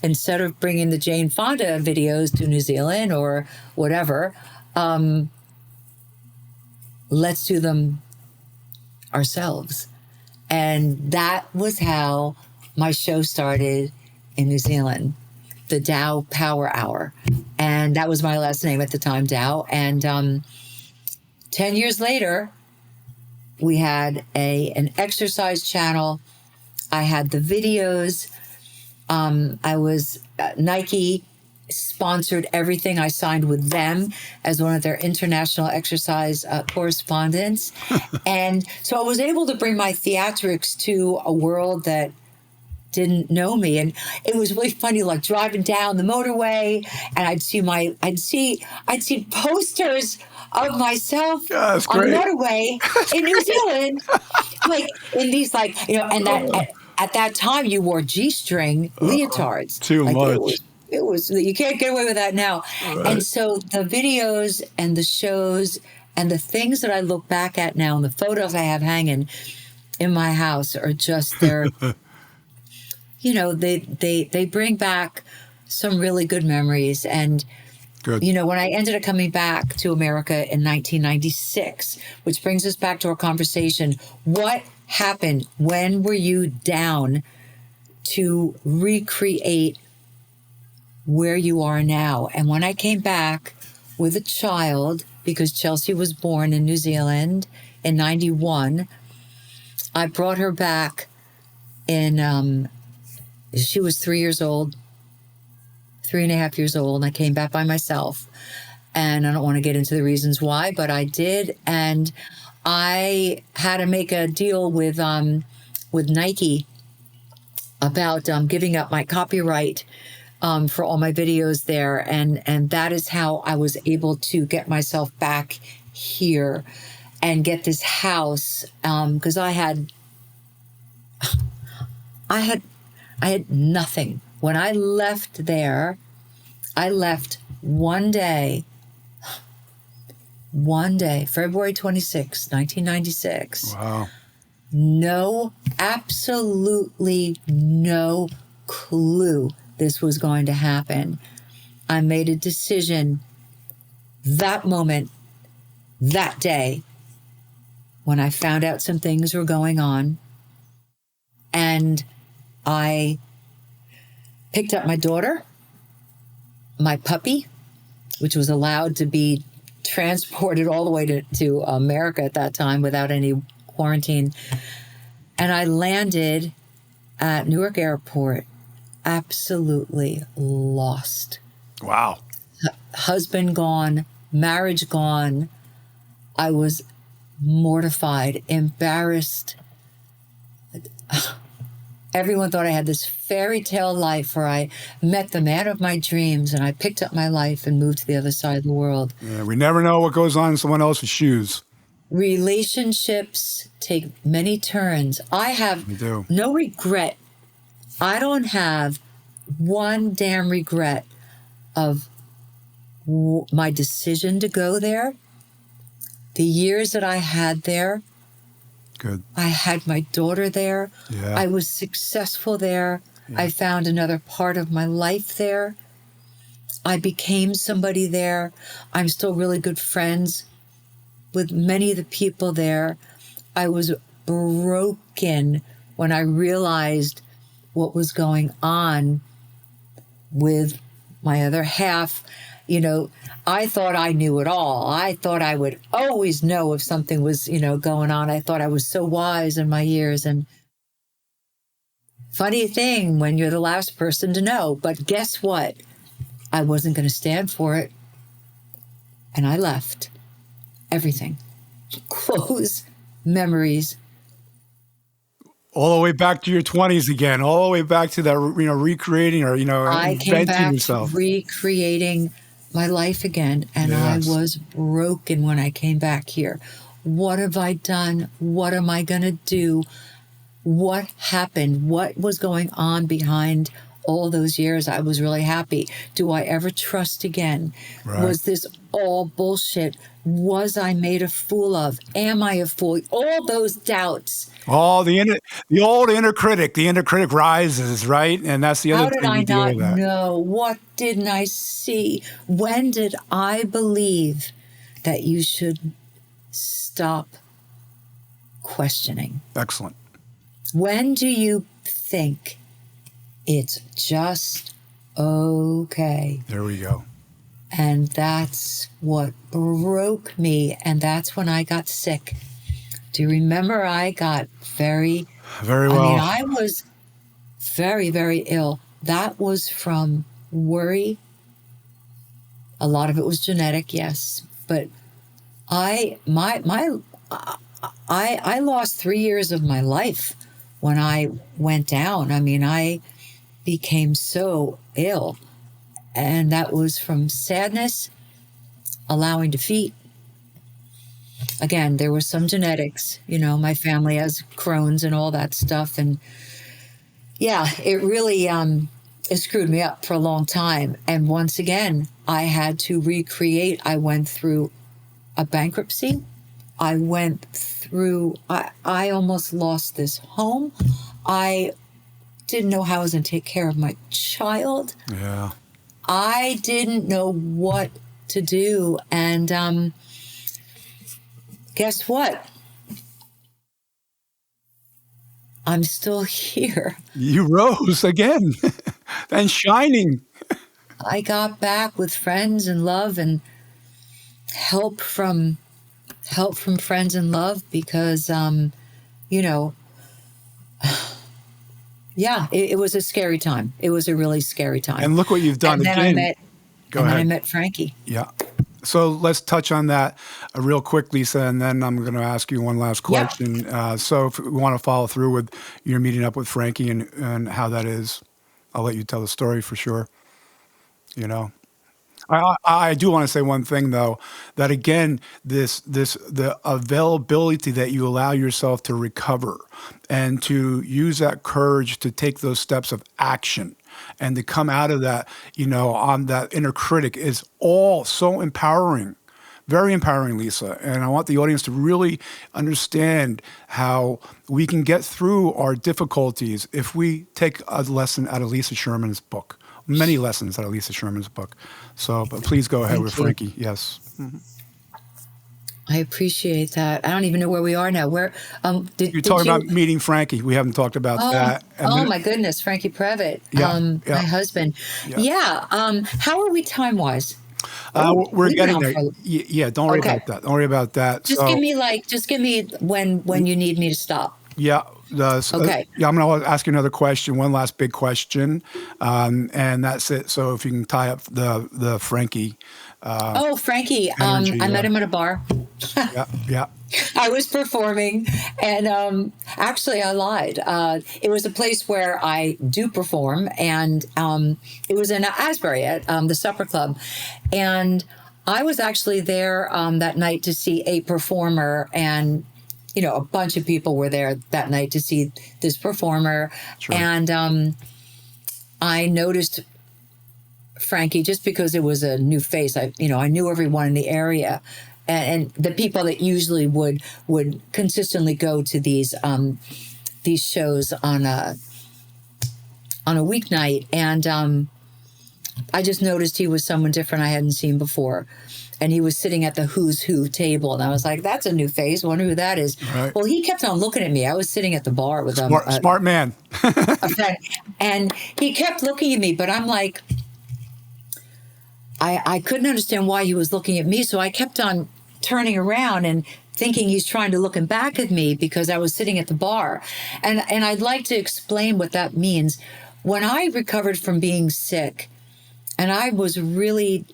instead of bringing the Jane Fonda videos to New Zealand or whatever, let's do them ourselves. And that was how my show started in New Zealand, the Dow Power Hour. And that was my last name at the time, Dow. And 10 years later, we had an exercise channel. I had the videos. I was Nike sponsored everything. I signed with them as one of their international exercise correspondents. And so I was able to bring my theatrics to a world that didn't know me. And it was really funny, like driving down the motorway, and I'd see posters of myself on the motorway in New Zealand, like in these, and that at that time you wore G-string leotards. Too much. It was, you can't get away with that now. Right. And so the videos and the shows and the things that I look back at now and the photos I have hanging in my house are just they bring back some really good memories. And, when I ended up coming back to America in 1996, which brings us back to our conversation, what happened? When were you down to recreate where you are now? And when I came back with a child, because Chelsea was born in New Zealand in 91, I brought her back in, she was 3 years old, 3.5 years old. And I came back by myself, and I don't want to get into the reasons why, but I did. And I had to make a deal with Nike about giving up my copyright for all my videos there. And that is how I was able to get myself back here and get this house. Because I had nothing. When I left there, I left one day, February 26, 1996. Wow. Absolutely no clue this was going to happen. I made a decision that moment, that day, when I found out some things were going on, and I picked up my daughter, my puppy, which was allowed to be transported all the way to America at that time without any quarantine. And I landed at Newark Airport, absolutely lost. Wow. Husband gone, marriage gone. I was mortified, embarrassed. Everyone thought I had this fairy tale life where I met the man of my dreams and I picked up my life and moved to the other side of the world. Yeah, we never know what goes on in someone else's shoes. Relationships take many turns. I have no regret. I don't have one damn regret of my decision to go there. The years that I had there. Good. I had my daughter there. Yeah. I was successful there. Yeah. I found another part of my life there. I became somebody there. I'm still really good friends with many of the people there. I was broken when I realized what was going on with my other half I thought I knew it all. I thought I would always know if something was, going on. I thought I was so wise in my years. And funny thing when you're the last person to know. But guess what? I wasn't going to stand for it. And I left everything. Clothes, memories. All the way back to your 20s again, all the way back to that, recreating or, I came inventing back yourself. to recreating my life again. And Yes. I was broken when I came back here. What have I done? What am I going to do? What happened? What was going on behind all those years? I was really happy. Do I ever trust again? Right. Was this all bullshit? Was I made a fool of? Am I a fool? All those doubts. Oh, the old inner critic rises, right? And that's the other How did thing I we deal not with that. know? What didn't I see? When did I believe that you should stop questioning? Excellent. When do you think it's just okay? There we go. And that's what broke me. And that's when I got sick. Do you remember I got very well. I was very, very ill. That was from worry. A lot of it was genetic, yes. But I lost 3 years of my life when I went down. I became so ill. And that was from sadness, allowing defeat. Again, there was some genetics. My family has Crohn's and all that stuff. And yeah, it really it screwed me up for a long time. And once again, I had to recreate. I went through a bankruptcy. I went through, I almost lost this home. I didn't know how I was going to take care of my child. Yeah. I didn't know what to do. And guess what? I'm still here. You rose again and shining. I got back with friends and love and help from friends and love because, yeah, it was a scary time. It was a really scary time. And look what you've done and then again. Then I met Franke. Yeah. So let's touch on that real quick, Lisa, and then I'm going to ask you one last question. Yeah. So if we want to follow through with your meeting up with Franke and how that is, I'll let you tell the story for sure. I do want to say one thing though, that again, the availability that you allow yourself to recover and to use that courage to take those steps of action and to come out of that, on that inner critic is all so empowering. Very empowering, Lisa. And I want the audience to really understand how we can get through our difficulties if we take a lesson out of Lisa Sherman's book. Many lessons out of Lisa Sherman's book. So, but please go ahead with Franke. Yes. Mm-hmm. I appreciate that. I don't even know where we are now. Where you're talking about meeting Franke. We haven't talked about that. And my goodness, Franke Previte, my husband. Yeah. How are we time wise? We're getting there. Yeah. Don't worry about that. Don't worry about that. Just give me when you need me to stop. Yeah. Okay. I'm going to ask you another question, one last big question, and that's it. So if you can tie up the Franke. Franke. Energy, I met him at a bar. Yeah. I was performing, and actually I lied. It was a place where I do perform, and it was in Asbury at the Supper Club. And I was actually there that night to see a performer, and a bunch of people were there that night to see this performer. Sure. And I noticed Franke just because it was a new face. I knew everyone in the area, and the people that usually would consistently go to these shows on a weeknight. And I just noticed he was someone different I hadn't seen before. And he was sitting at the who's who table. And I was like, that's a new face. I wonder who that is. Right. Well, he kept on looking at me. I was sitting at the bar with smart man. a friend. And he kept looking at me. But I'm like, I couldn't understand why he was looking at me. So I kept on turning around and thinking he's trying to look back at me because I was sitting at the bar. And I'd like to explain what that means. When I recovered from being sick and I was really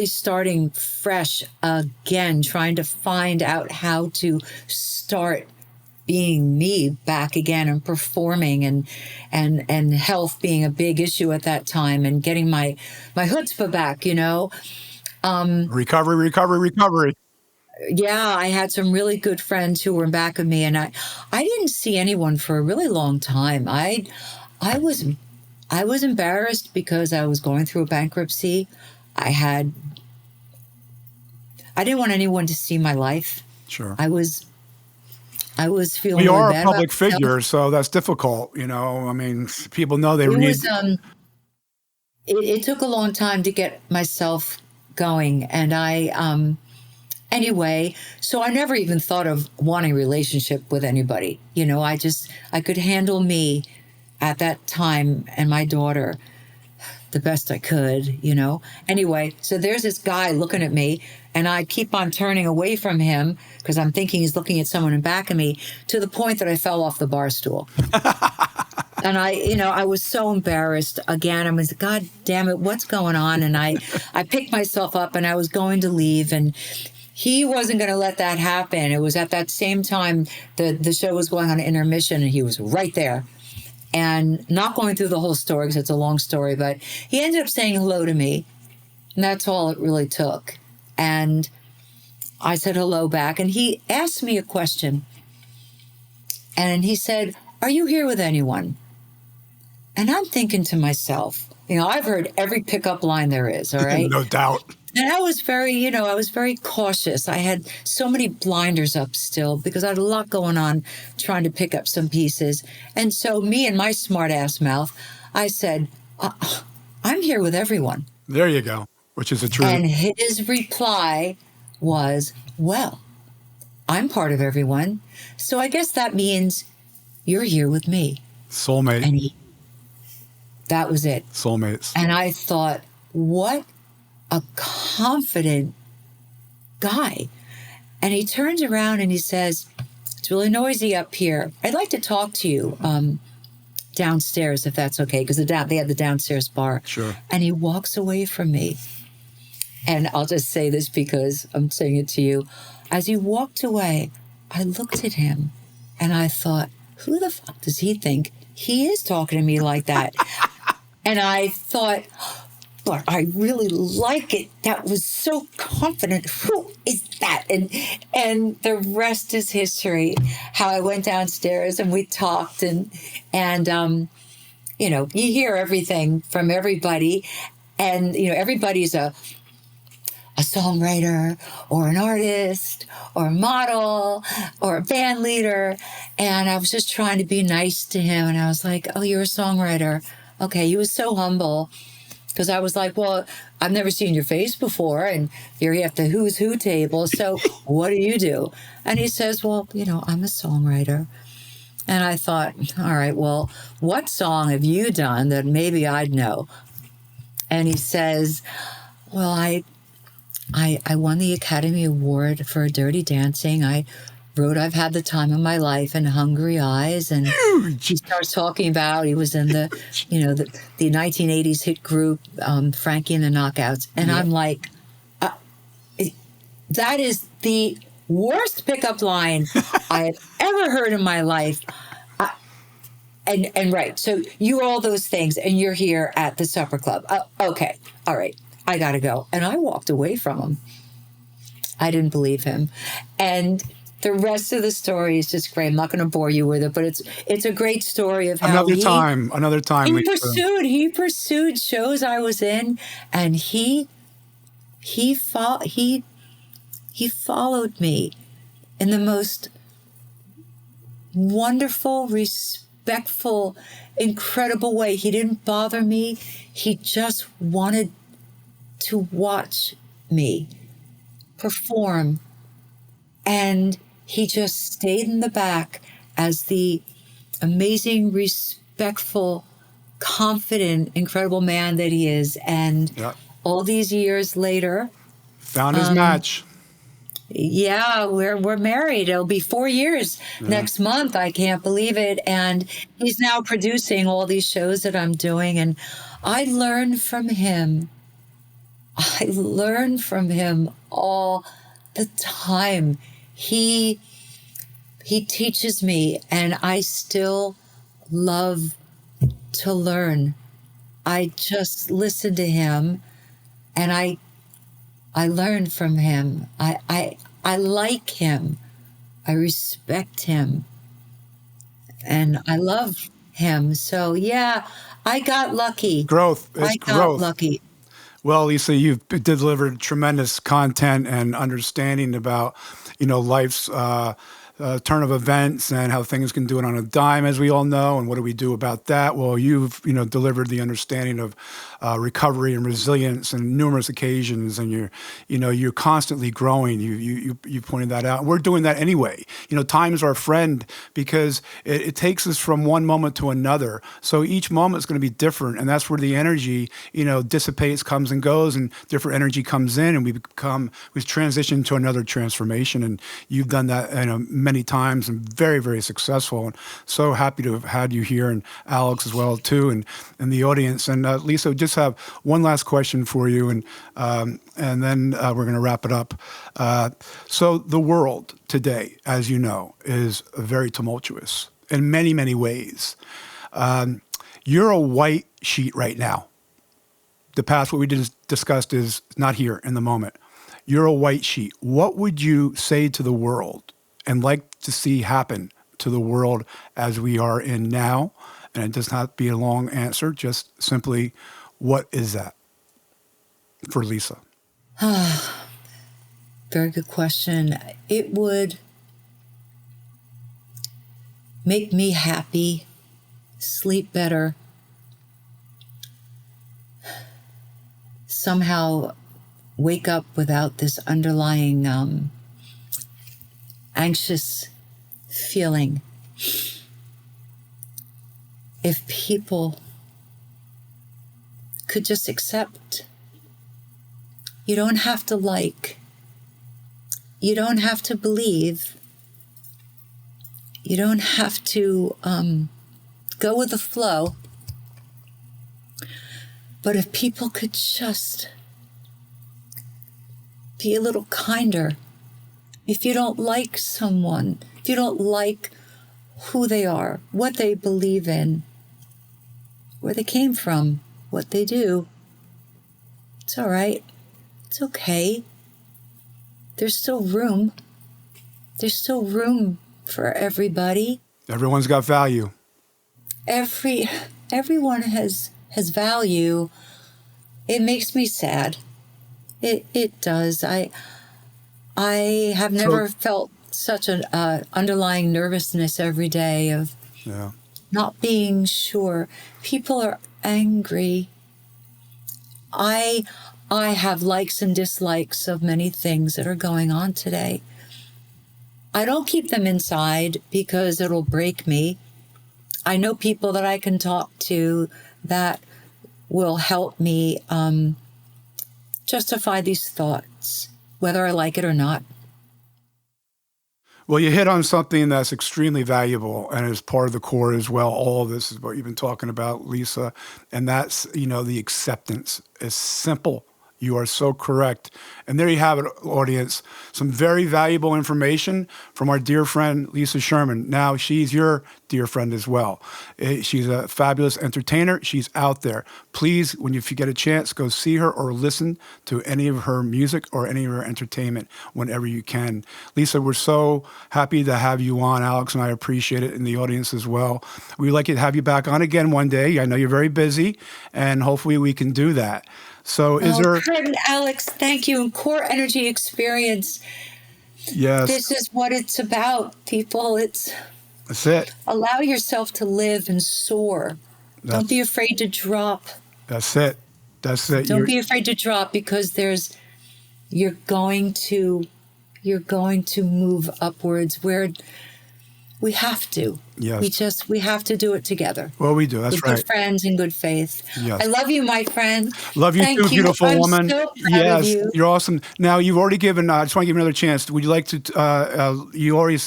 starting fresh again, trying to find out how to start being me back again and performing and health being a big issue at that time and getting my chutzpah back, Recovery. Yeah, I had some really good friends who were back of me, and I didn't see anyone for a really long time. I was embarrassed because I was going through a bankruptcy. I didn't want anyone to see my life. Sure. I was feeling We really are a bad public about myself. figure, so that's difficult. I mean, people know they It read. was it took a long time to get myself going, and anyway, so I never even thought of wanting a relationship with anybody. I could handle me at that time and my daughter the best I could. Anyway, so there's this guy looking at me, and I keep on turning away from him because I'm thinking he's looking at someone in back of me, to the point that I fell off the bar stool. And I was so embarrassed again. I was, God damn it, what's going on? And I picked myself up and I was going to leave, and he wasn't going to let that happen. It was at that same time the show was going on intermission, and he was right there. And not going through the whole story because it's a long story, but he ended up saying hello to me. And that's all it really took. And I said hello back. And he asked me a question. And he said, "Are you here with anyone?" And I'm thinking to myself, I've heard every pickup line there is, all right? No doubt. And I was very cautious. I had so many blinders up still because I had a lot going on trying to pick up some pieces. And so me and my smart ass mouth, I said, I'm here with everyone. There you go, which is the truth. And his reply was, well, I'm part of everyone. So I guess that means you're here with me. Soulmate. And that was it. Soulmates. And I thought, what a confident guy. And he turns around and he says, "It's really noisy up here. I'd like to talk to you downstairs, if that's okay," because they had the downstairs bar. Sure. And he walks away from me. And I'll just say this because I'm saying it to you. As he walked away, I looked at him and I thought, who the fuck does he think he is talking to me like that? And I thought, but I really like it. That was so confident. Who is that? And the rest is history. How I went downstairs and we talked and you hear everything from everybody, and everybody's a songwriter or an artist or a model or a band leader. And I was just trying to be nice to him. And I was like, "Oh, you're a songwriter." Okay. He was so humble. Because I was like, "Well, I've never seen your face before, and you're at the who's who table, so what do you do?" And he says, "Well, I'm a songwriter." And I thought, all right, well, what song have you done that maybe I'd know? And he says, "Well, I won the Academy Award for Dirty Dancing. I wrote I've Had the Time of My Life and Hungry Eyes." And he starts talking about he was in the 1980s hit group Frankie and the Knockouts. And I'm like, that is the worst pickup line I have ever heard in my life. And right, so you're all those things, and you're here at the supper club. Okay, all right, I gotta go. And I walked away from him. I didn't believe him. And the rest of the story is just great. I'm not going to bore you with it, but it's a great story of how Another time. He pursued shows I was in, and he followed me in the most wonderful, respectful, incredible way. He didn't bother me. He just wanted to watch me perform, and he just stayed in the back as the amazing, respectful, confident, incredible man that he is. And all these years later, Found his match. yeah, we're married. It'll be 4 years next month. I can't believe it. And he's now producing all these shows that I'm doing. And I learn from him. I learn from him all the time. He teaches me, and I still love to learn. I just listen to him, and I learn from him. I like him. I respect him. And I love him. So yeah, I got lucky. Growth. It's I got growth. lucky. Well, Lisa, you've delivered tremendous content and understanding about, life's turn of events and how things can do it on a dime, as we all know. And what do we do about that? Well, you've, delivered the understanding of recovery and resilience on numerous occasions, and you're constantly growing. You pointed that out. We're doing that anyway. Time's our friend because it takes us from one moment to another. So each moment is going to be different, and that's where the energy, dissipates, comes and goes, and different energy comes in, and we've transitioned to another transformation. And you've done that, many times, and very, very successful. And so happy to have had you here, and Alex as well too, and the audience. And Lisa, just have one last question for you, and then we're going to wrap it up. So the world today, as you know, is very tumultuous in many, many ways. You're a white sheet right now. The past, what we discussed, is not here in the moment. You're a white sheet. What would you say to the world and like to see happen to the world as we are in now? And it does not be a long answer, just simply, what is that for Lisa? Very good question. It would make me happy, sleep better, somehow wake up without this underlying anxious feeling. If people could just accept, you don't have to like, you don't have to believe, you don't have to go with the flow. But if people could just be a little kinder. If you don't like someone, if you don't like who they are, what they believe in, where they came from, what they do, it's all right. It's okay. There's still room. There's still room for everybody. Everyone's got value. Everyone has value. It makes me sad. It does. I have never felt such an underlying nervousness every day of not being sure. People are angry. I have likes and dislikes of many things that are going on today. I don't keep them inside because it'll break me. I know people that I can talk to that will help me justify these thoughts, whether I like it or not. Well, you hit on something that's extremely valuable and is part of the core as well. All of this is what you've been talking about, Lisa, and that's, the acceptance. It's simple. You are so correct. And there you have it, audience. Some very valuable information from our dear friend, Lisa Sherman. Now, she's your dear friend as well. She's a fabulous entertainer. She's out there. Please, if you get a chance, go see her or listen to any of her music or any of her entertainment whenever you can. Lisa, we're so happy to have you on. Alex and I appreciate it, and the audience as well. We'd like to have you back on again one day. I know you're very busy, and hopefully we can do that. So Kurt and Alex, thank you. And Core Energy Experience. Yes. This is what it's about, people. That's it. Allow yourself to live and soar. Don't be afraid to drop. That's it. That's it. Don't be afraid to drop, because you're going to move upwards. We have to. Yes. We have to do it together. Well, we do. That's With right. good friends in good faith. Yes. I love you, my friend. Love you Thank too, you. beautiful I'm woman. so proud Yes, of you. you're awesome. Now, you've already given, I just want to give you another chance. Would you like to, you already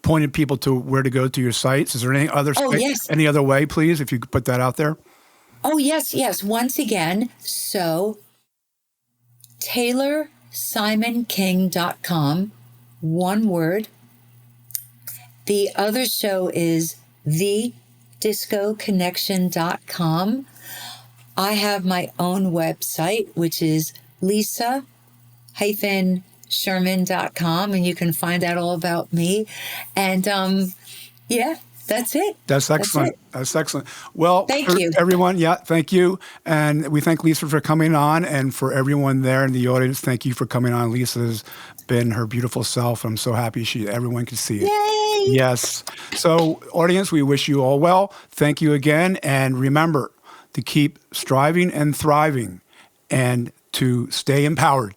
pointed people to where to go to your sites. Is there any other Yes. any other way, please, if you could put that out there? Oh, yes. Once again, so TaylorSimonKing.com, one word. The other show is thediscoconnection.com. I have my own website, which is lisa-sherman.com, and you can find out all about me. And that's it. That's excellent. That's excellent. Well, thank you, everyone. Yeah, thank you. And we thank Lisa for coming on, and for everyone there in the audience, thank you for coming on. Lisa's been her beautiful self. I'm so happy everyone can see it. Yay! Yes. So, audience, we wish you all well. Thank you again, and remember to keep striving and thriving, and to stay empowered.